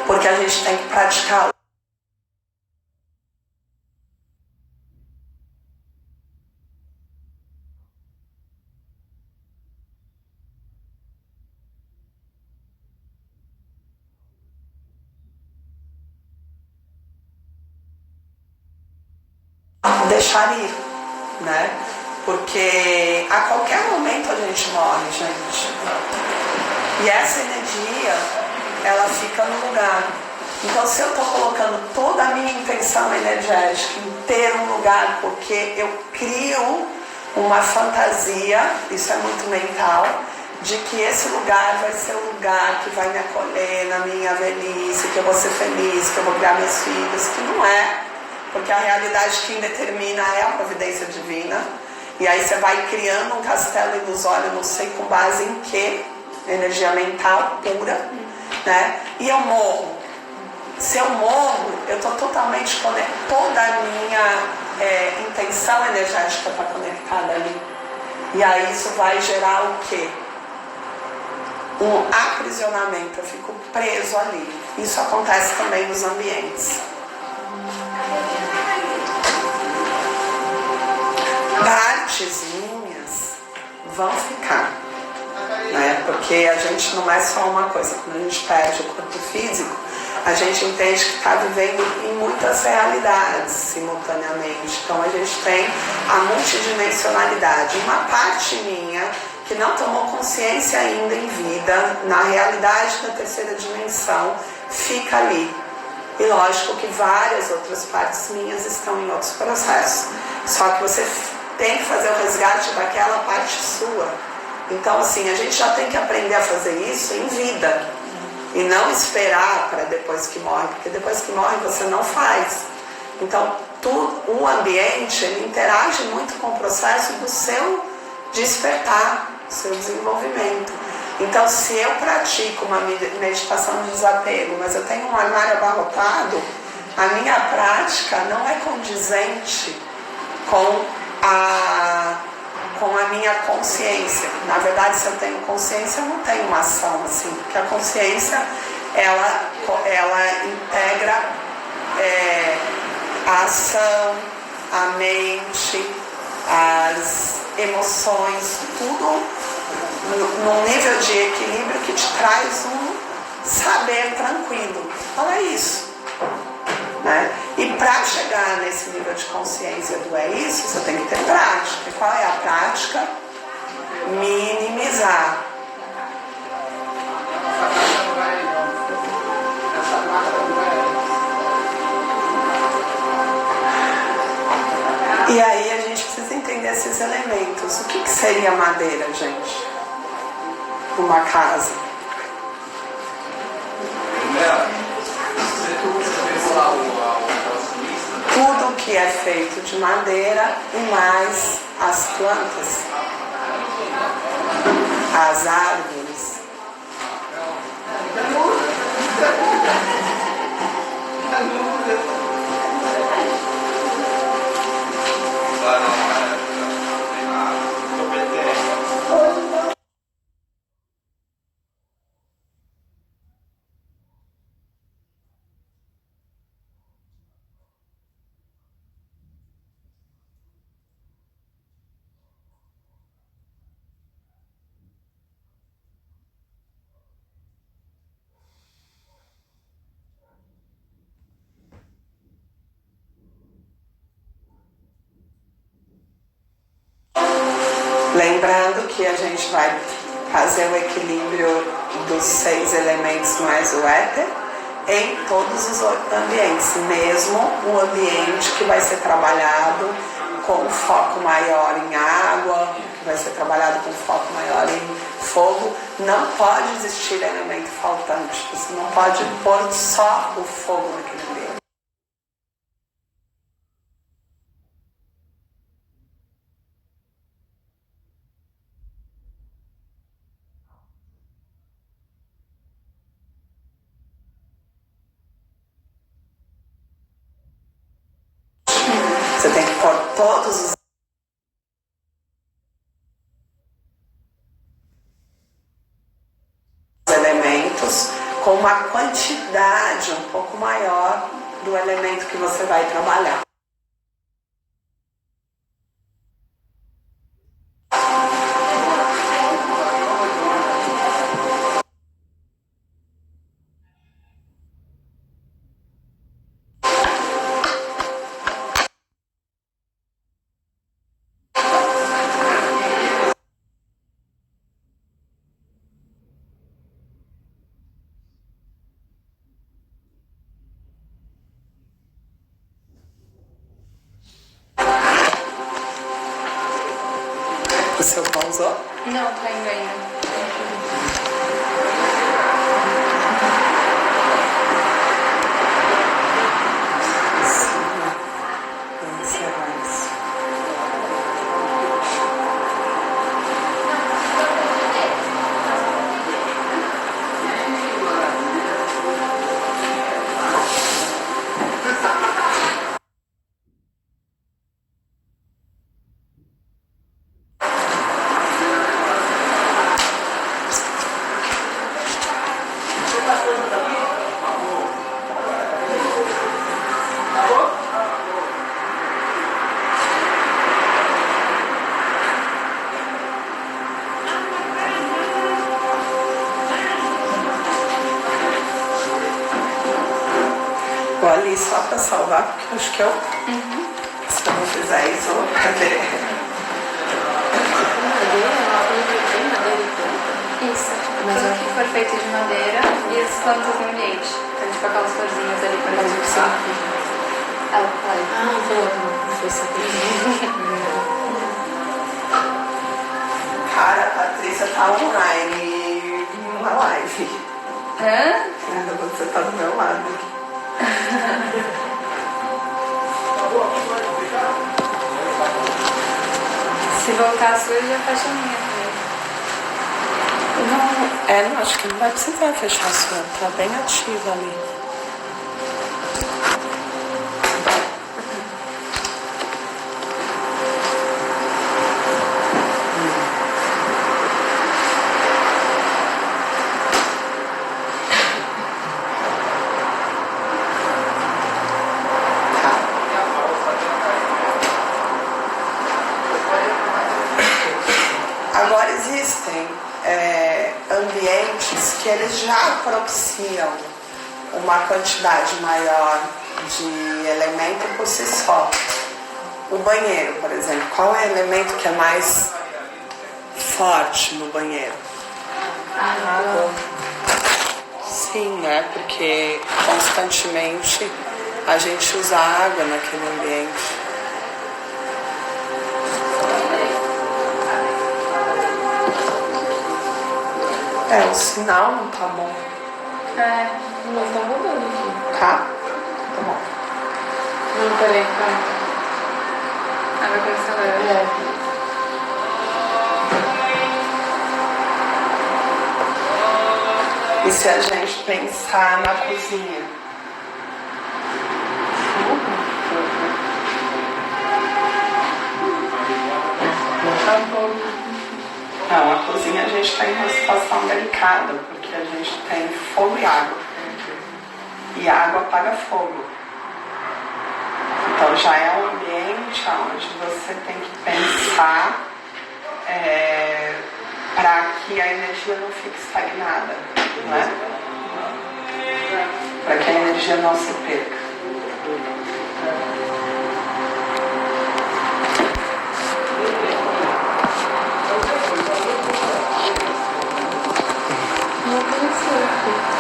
Porque a gente tem que praticar deixar ir, né? Porque a qualquer momento a gente morre, gente. E essa energia, ela fica no lugar. Então, se eu estou colocando toda a minha intenção energética em ter um lugar, porque eu crio uma fantasia, isso é muito mental, de que esse lugar vai ser o lugar que vai me acolher na minha velhice, que eu vou ser feliz, que eu vou criar meus filhos, que não é. Porque a realidade quem determina é a providência divina. E aí você vai criando um castelo ilusório, não sei com base em quê, energia mental pura, né? E eu morro. Se eu morro, eu estou totalmente conectada, toda a minha intenção energética está conectada ali. E aí isso vai gerar o quê? Um aprisionamento, eu fico preso ali. Isso acontece também nos ambientes. Partes minhas vão ficar, né? Porque a gente não é só uma coisa. Quando a gente perde o corpo físico, a gente entende que está vivendo em muitas realidades simultaneamente. Então a gente tem a multidimensionalidade. Uma parte minha que não tomou consciência ainda em vida, na realidade da terceira dimensão, fica ali. E lógico que várias outras partes minhas estão em outros processos. Só que você tem que fazer o resgate daquela parte sua. Então, assim, a gente já tem que aprender a fazer isso em vida. E não esperar para depois que morre, porque depois que morre você não faz. Então, o ambiente, ele interage muito com o processo do seu despertar, do seu desenvolvimento. Então, se eu pratico uma meditação de desapego, mas eu tenho um armário abarrotado, a minha prática não é condizente com a minha consciência. Na verdade, se eu tenho consciência, eu não tenho uma ação assim, porque a consciência, ela integra a ação, a mente, as emoções, tudo num nível de equilíbrio que te traz um saber tranquilo. Então é isso, né? E para chegar nesse nível de consciência do é isso, você tem que ter prática. E qual é a prática? Minimizar. E aí a gente precisa entender esses elementos. O que seria madeira, gente? Uma casa. Tudo que é feito de madeira e mais as plantas, as árvores. Lembrando que a gente vai fazer o equilíbrio dos 6 elementos mais o éter em todos os ambientes, mesmo o ambiente que vai ser trabalhado com foco maior em água, que vai ser trabalhado com foco maior em fogo, não pode existir elemento faltante, você não pode pôr só o fogo naquele ambiente. Você tem que pôr todos os elementos com uma quantidade um pouco maior do elemento que você vai trabalhar. O seu pausou? Não, tá indo ainda. Vamos encerrar isso. Vou ali só para salvar, porque acho que eu, se eu não fizer isso, eu vou perder. Isso, tudo que for feito de madeira e as plantas no ambiente. Então, tipo aquelas florzinhas ali, por exemplo, que são... Ela fala. Ah, então não foi saber. Patrícia tá online numa live. Hã? Você tá do meu lado. Se voltar suja, fecha a minha também. Não, acho que não vai precisar fechar a sua. Tá bem ativa ali. Agora existem ambientes que eles já propiciam uma quantidade maior de elemento por si só. O banheiro, por exemplo, qual é o elemento que é mais forte no banheiro? Água. Sim, né? Porque constantemente a gente usa água naquele ambiente. O sinal não tá bom. Mas tá mudando aqui. Tá? Tá bom. Não, peraí, calma. Água condicionada. E se a gente pensar na cozinha? Não, a cozinha a gente tem uma situação delicada, porque a gente tem fogo e água. E água apaga fogo. Então já é um ambiente onde você tem que pensar para que a energia não fique estagnada, né? Para que a energia não se perca.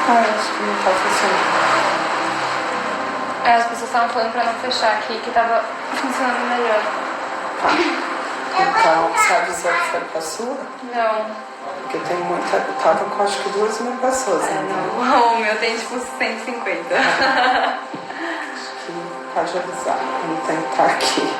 Acho que não tá funcionando. As pessoas estavam falando pra não fechar aqui, que tava funcionando melhor. Então, você avisou que foi pra sua? Não. Porque tem muita. Tava com acho que 2.000 pessoas, né? Não. O meu tem tipo 150. Acho que pode avisar. Vamos tentar aqui.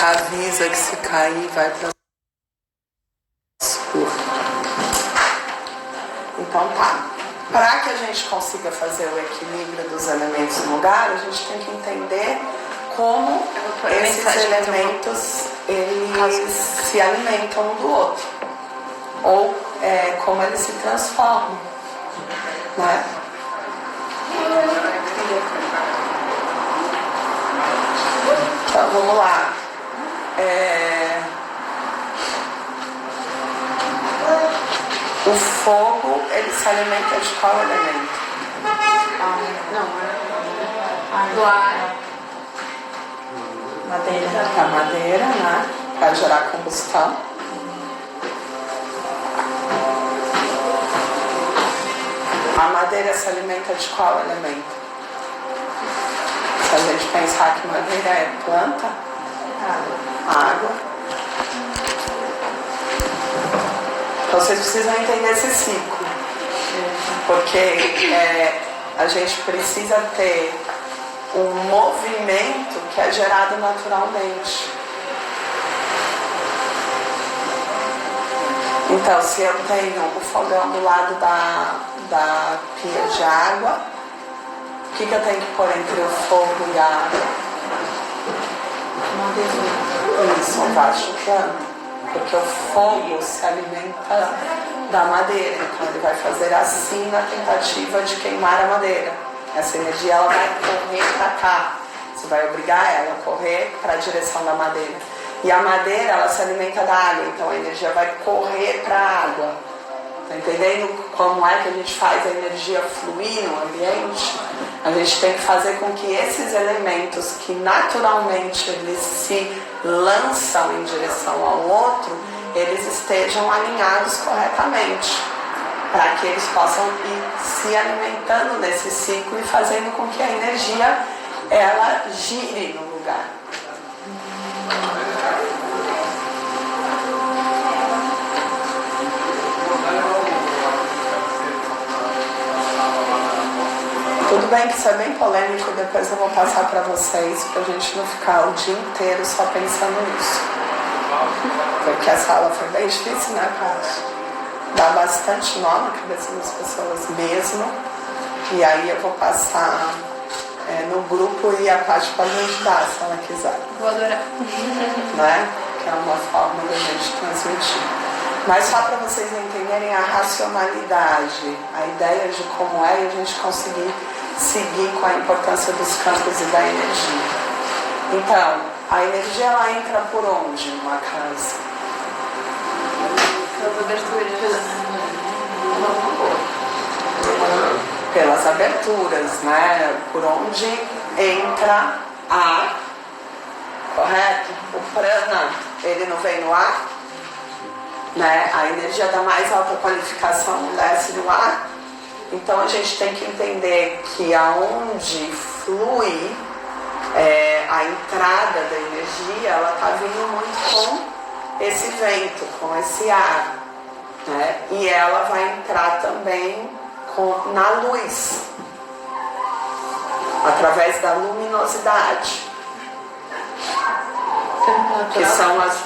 Avisa que se cair vai para escuro. Então tá. Para que a gente consiga fazer o equilíbrio dos elementos no lugar, a gente tem que entender como esses elementos eles se alimentam um do outro. Ou como eles se transformam. Né? Então vamos lá. O fogo, ele se alimenta de qual elemento? Do ar. Madeira. A madeira, né? Para gerar combustão. A madeira se alimenta de qual elemento? Se a gente pensar que madeira é planta, água. Então vocês precisam entender esse ciclo. Porque a gente precisa ter um movimento que é gerado naturalmente. Então, se eu tenho o fogão do lado da pia de água, o que eu tenho que pôr entre o fogo e a água? Isso, um vaso de cano. Porque o fogo se alimenta da madeira. Então ele vai fazer assim na tentativa de queimar a madeira. Essa energia ela vai correr para cá. Você vai obrigar ela a correr para a direção da madeira. E a madeira, ela se alimenta da água, então a energia vai correr para a água. Tá entendendo como é que a gente faz a energia fluir no ambiente? A gente tem que fazer com que esses elementos que naturalmente eles se lançam em direção ao outro, eles estejam alinhados corretamente, para que eles possam ir se alimentando nesse ciclo e fazendo com que a energia ela gire no lugar. Tudo bem que isso é bem polêmico, depois eu vou passar para vocês, para a gente não ficar o dia inteiro só pensando nisso. Porque essa aula foi bem difícil, né, Paty? Dá bastante nó na cabeça das pessoas mesmo. E aí eu vou passar no grupo e a Paty pode me ajudar, se ela quiser. Vou adorar. Né? Que é uma forma da gente transmitir. Mas só para vocês entenderem a racionalidade, a ideia de como é e a gente conseguir seguir com a importância dos campos e da energia. Então, a energia ela entra por onde numa casa? Pelas aberturas. Pelas aberturas, né? Por onde entra ar, correto? O prana, ele não vem no ar, né? A energia da mais alta qualificação desce no ar. Então a gente tem que entender que aonde flui a entrada da energia, ela está vindo muito com esse vento, com esse ar, né? E ela vai entrar também na luz, através da luminosidade, que são as...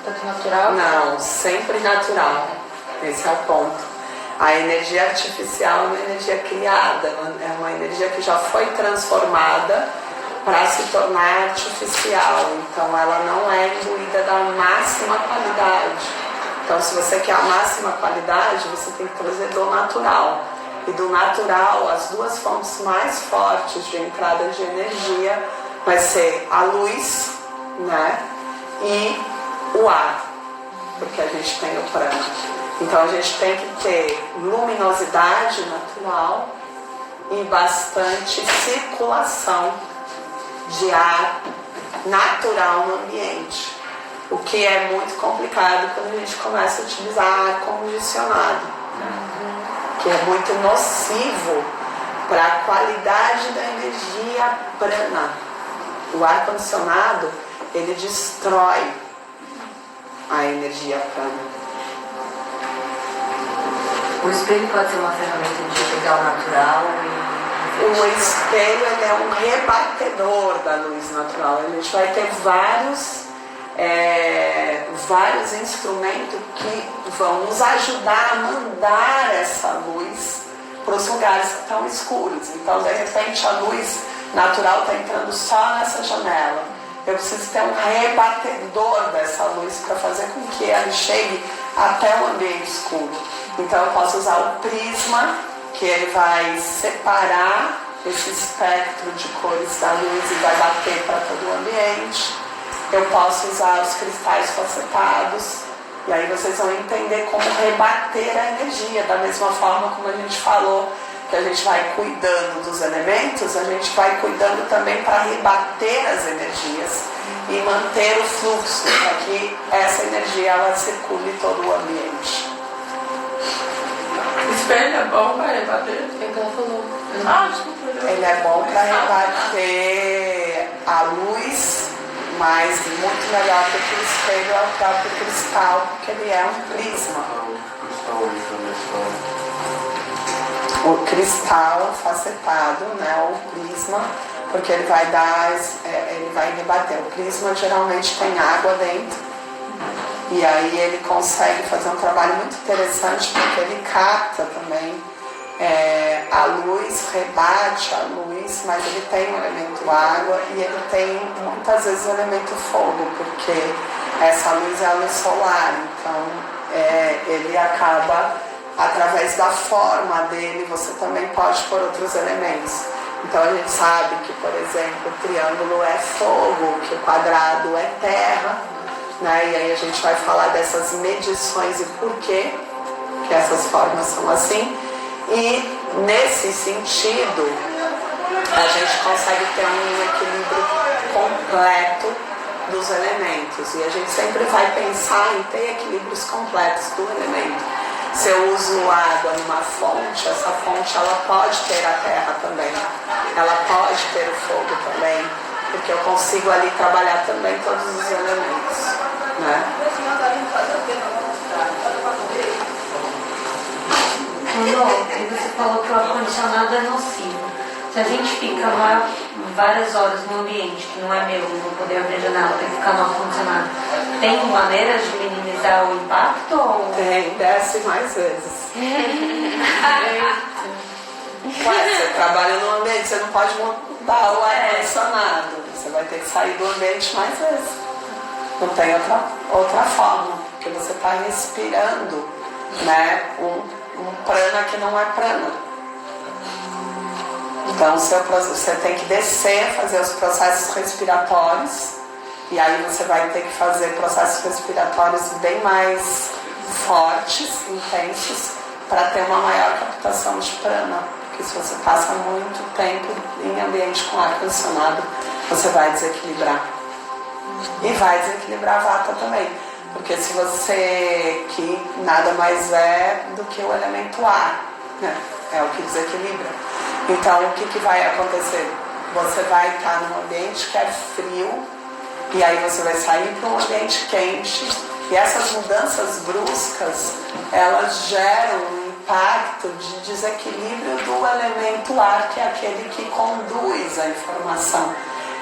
Tanto natural? Não, sempre natural. Esse é o ponto. A energia artificial é uma energia criada, é uma energia que já foi transformada para se tornar artificial. Então ela não é imbuída da máxima qualidade. Então se você quer a máxima qualidade, você tem que trazer do natural. E do natural, as duas fontes mais fortes de entrada de energia vai ser a luz, né? E o ar, porque a gente tem o prana. Então a gente tem que ter luminosidade natural e bastante circulação de ar natural no ambiente, o que é muito complicado quando a gente começa a utilizar ar condicionado, que é muito nocivo para a qualidade da energia prana. O ar condicionado, ele destrói a energia prana. O espelho pode ser uma ferramenta de enxergar o natural e... O espelho ele é um rebatedor da luz natural. A gente vai ter vários instrumentos que vão nos ajudar a mandar essa luz para os lugares que estão escuros. Então, de repente, a luz natural está entrando só nessa janela. Eu preciso ter um rebatedor dessa luz para fazer com que ela chegue até o ambiente escuro. Então eu posso usar o prisma, que ele vai separar esse espectro de cores da luz e vai bater para todo o ambiente. Eu posso usar os cristais facetados, e aí vocês vão entender como rebater a energia, da mesma forma como a gente falou, que a gente vai cuidando dos elementos, a gente vai cuidando também para rebater as energias e manter o fluxo, para que essa energia ela circule todo o ambiente. O espelho é bom para rebater? É o que ela falou. Desculpa. Ele é bom para rebater a luz, mas muito melhor do que o espelho é o próprio cristal, porque ele é um prisma. O cristal facetado, né, o prisma, porque ele vai rebater. O prisma geralmente tem água dentro, e aí ele consegue fazer um trabalho muito interessante, porque ele capta também a luz, rebate a luz, mas ele tem o elemento água e ele tem muitas vezes o elemento fogo, porque essa luz é a luz solar, então ele acaba, através da forma dele, você também pode pôr outros elementos. Então a gente sabe que, por exemplo, o triângulo é fogo, que o quadrado é terra, né? E aí a gente vai falar dessas medições e por quê que essas formas são assim. E nesse sentido, a gente consegue ter um equilíbrio completo dos elementos. E a gente sempre vai pensar em ter equilíbrios completos do elemento. Se eu uso água numa fonte, essa fonte ela pode ter a terra também, ela pode ter o fogo também, porque eu consigo ali trabalhar também todos os elementos, né? E você falou que o ar-condicionado é nocivo. Se a gente fica várias horas num ambiente que não é meu, não vou poder abrir a janela, tem que ficar no ar-condicionado, tem maneiras de minimizar o impacto? Ou... Tem, desce mais vezes. Ué, você trabalha num ambiente, você não pode mudar o ar-condicionado. Você vai ter que sair do ambiente mais vezes. Não tem outra forma, porque você está respirando, né, um prana que não é prana. Então você tem que descer, fazer os processos respiratórios, e aí você vai ter que fazer processos respiratórios bem mais fortes, intensos, para ter uma maior captação de prana. Porque se você passa muito tempo em ambiente com ar-condicionado, você vai desequilibrar. E vai desequilibrar a vata também. Porque se você, que nada mais é do que o elemento ar, né? É o que desequilibra. Então o que vai acontecer? Você vai estar num ambiente que é frio, e aí você vai sair para um ambiente quente, e essas mudanças bruscas, elas geram um impacto de desequilíbrio do elemento ar, que é aquele que conduz a informação.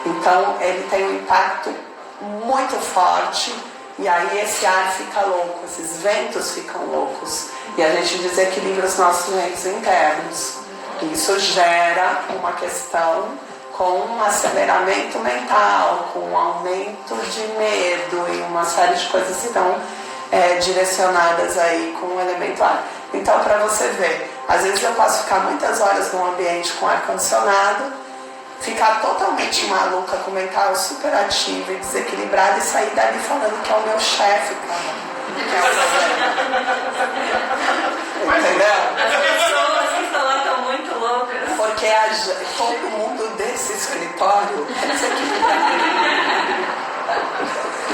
Então ele tem um impacto muito forte, e aí esse ar fica louco, esses ventos ficam loucos, e a gente desequilibra os nossos ventos internos. Isso gera uma questão com um aceleramento mental, com um aumento de medo e uma série de coisas que estão direcionadas aí com o elemento ar. Então, para você ver, às vezes eu posso ficar muitas horas num ambiente com ar-condicionado, ficar totalmente maluca, com o mental super ativo e desequilibrado, e sair dali falando que é o meu chefe, cara. Que é o problema. Entendeu? As pessoas que estão lá estão muito loucas. Porque todo mundo desse escritório é desequilibrado.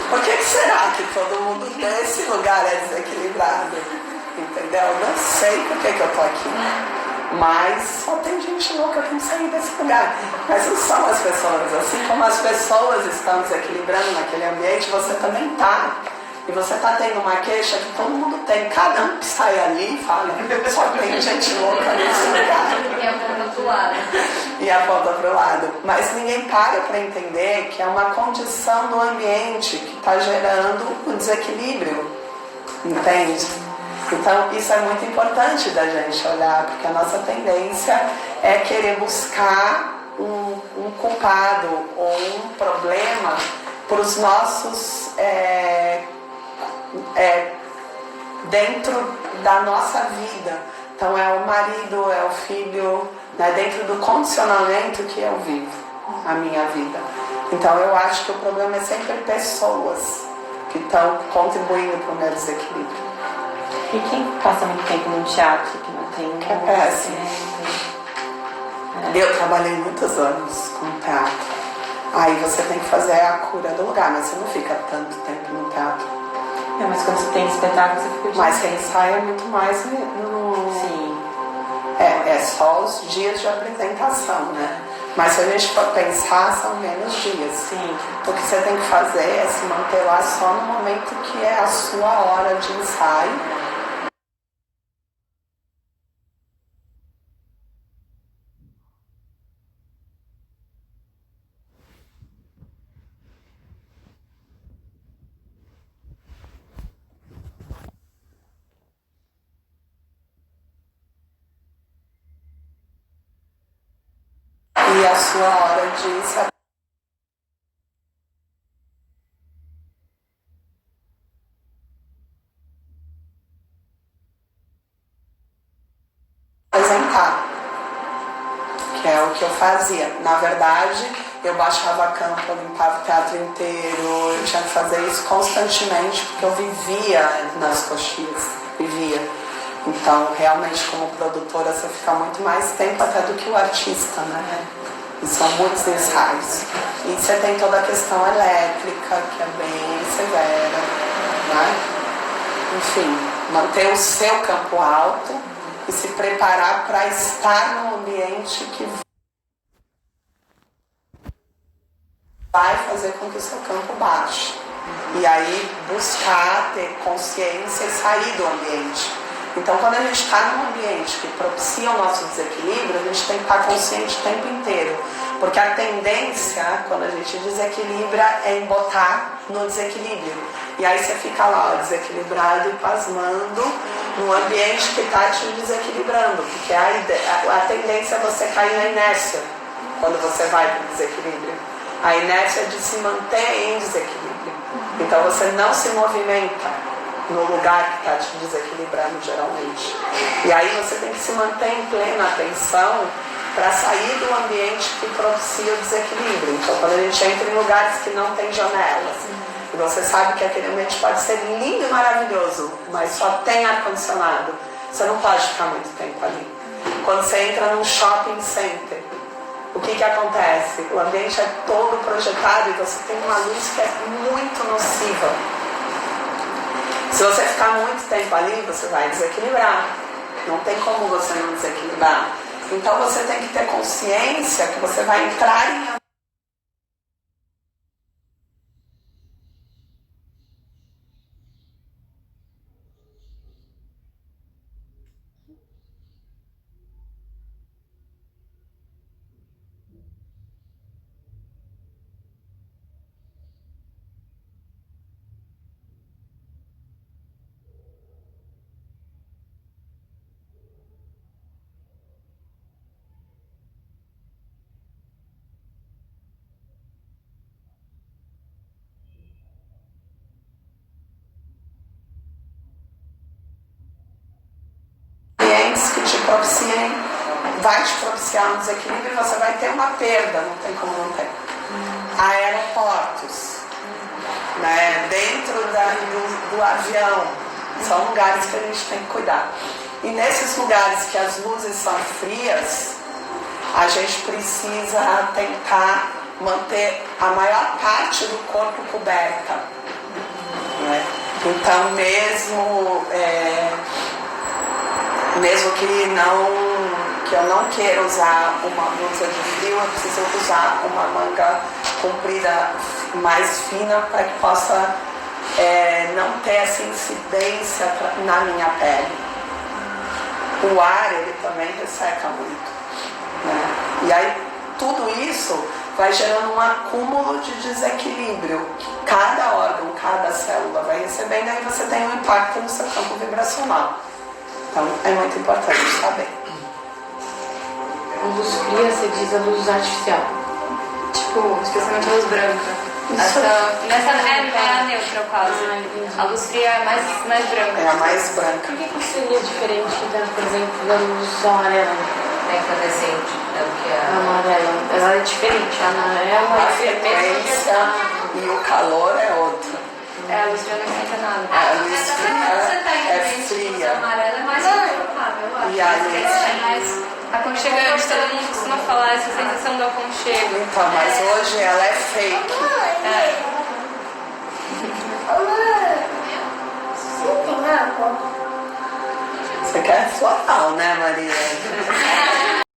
Por que será que todo mundo desse lugar é desequilibrado? Entendeu? Não sei por que eu tô aqui. Mas só tem gente louca que não sair desse lugar. Mas não são as pessoas. Assim como as pessoas estão desequilibrando naquele ambiente, você também está. E você está tendo uma queixa que todo mundo tem. Cada um que sai ali e fala, só tem gente louca nesse lugar. E aponta pro lado. E aponta para o lado. Mas ninguém para entender que é uma condição do ambiente que está gerando o desequilíbrio. Entende? Então isso é muito importante da gente olhar, porque a nossa tendência é querer buscar um culpado ou um problema para os nossos dentro da nossa vida. Então é o marido, é o filho, né, dentro do condicionamento que eu vivo a minha vida. Então eu acho que o problema é sempre pessoas que estão contribuindo para o meu desequilíbrio. E quem passa muito tempo no teatro, que não tem... Que é péssimo. Eu trabalhei muitos anos com teatro. Aí você tem que fazer a cura do lugar, mas você não fica tanto tempo no teatro. Mas quando você tem espetáculo, você fica... Mas quem sai é muito mais no... Sim. É só os dias de apresentação, né? Mas se a gente for pensar, são menos dias. Sim. O que você tem que fazer é se manter lá só no momento que é a sua hora de ensaio. E a sua hora de se apresentar. É o que eu fazia. Na verdade, eu baixava campo, eu limpava o teatro inteiro, eu tinha que fazer isso constantemente, porque eu vivia nas coxias, vivia. Então, realmente, como produtora, você fica muito mais tempo até do que o artista, né? E são muitos ensaios. E você tem toda a questão elétrica, que é bem severa, né? Enfim, manter o seu campo alto e se preparar para estar num ambiente que vai fazer com que o seu campo baixe. E aí buscar ter consciência e sair do ambiente. Então, quando a gente está num ambiente que propicia o nosso desequilíbrio, a gente tem que estar consciente o tempo inteiro. Porque a tendência, quando a gente desequilibra, é embotar no desequilíbrio. E aí você fica lá, ó, desequilibrado e pasmando num ambiente que está te desequilibrando. Porque a tendência é você cair na inércia quando você vai para o desequilíbrio. A inércia é de se manter em desequilíbrio. Então você não se movimenta no lugar que está te desequilibrando geralmente. E aí você tem que se manter em plena atenção para sair do ambiente que propicia o desequilíbrio. Então quando a gente entra em lugares que não tem janelas, e você sabe que aquele ambiente pode ser lindo e maravilhoso, mas só tem ar-condicionado, você não pode ficar muito tempo ali. Quando você entra num shopping center, o que acontece? O ambiente é todo projetado e você tem uma luz que é muito nociva. Se você ficar muito tempo ali, você vai desequilibrar. Não tem como você não desequilibrar. Então você tem que ter consciência que você vai entrar em ambientes que te propiciem, vai te propiciar um desequilíbrio e você vai ter uma perda, não tem como não ter. Aeroportos, né, dentro do avião, são lugares que a gente tem que cuidar. E nesses lugares que as luzes são frias, a gente precisa tentar manter a maior parte do corpo coberta, né? Então mesmo que eu não queira usar uma blusa de frio, eu preciso usar uma manga comprida mais fina para que possa não ter essa incidência na minha pele. O ar, ele também resseca muito, né? E aí tudo isso vai gerando um acúmulo de desequilíbrio que cada órgão, cada célula vai recebendo, e aí você tem um impacto no seu campo vibracional. Então é muito importante saber. Luz fria, você diz a luz artificial. Tipo, especialmente a luz branca. Nessa é a neutra quase. A luz fria é mais branca. É a mais branca. Por que seria diferente, então, por exemplo, da luz amarela? É incandescente, é o que A é. amarela, ela é diferente. A amarela A frequência e o calor é outra. A luz fria não esquenta nada. A luz fria é fria. Amarela é mais confortável, eu acho. E a luz É mais aconchegante, todo mundo costuma falar essa sensação do aconchego. então, mas hoje ela é fake. Você quer floral, né, Maria?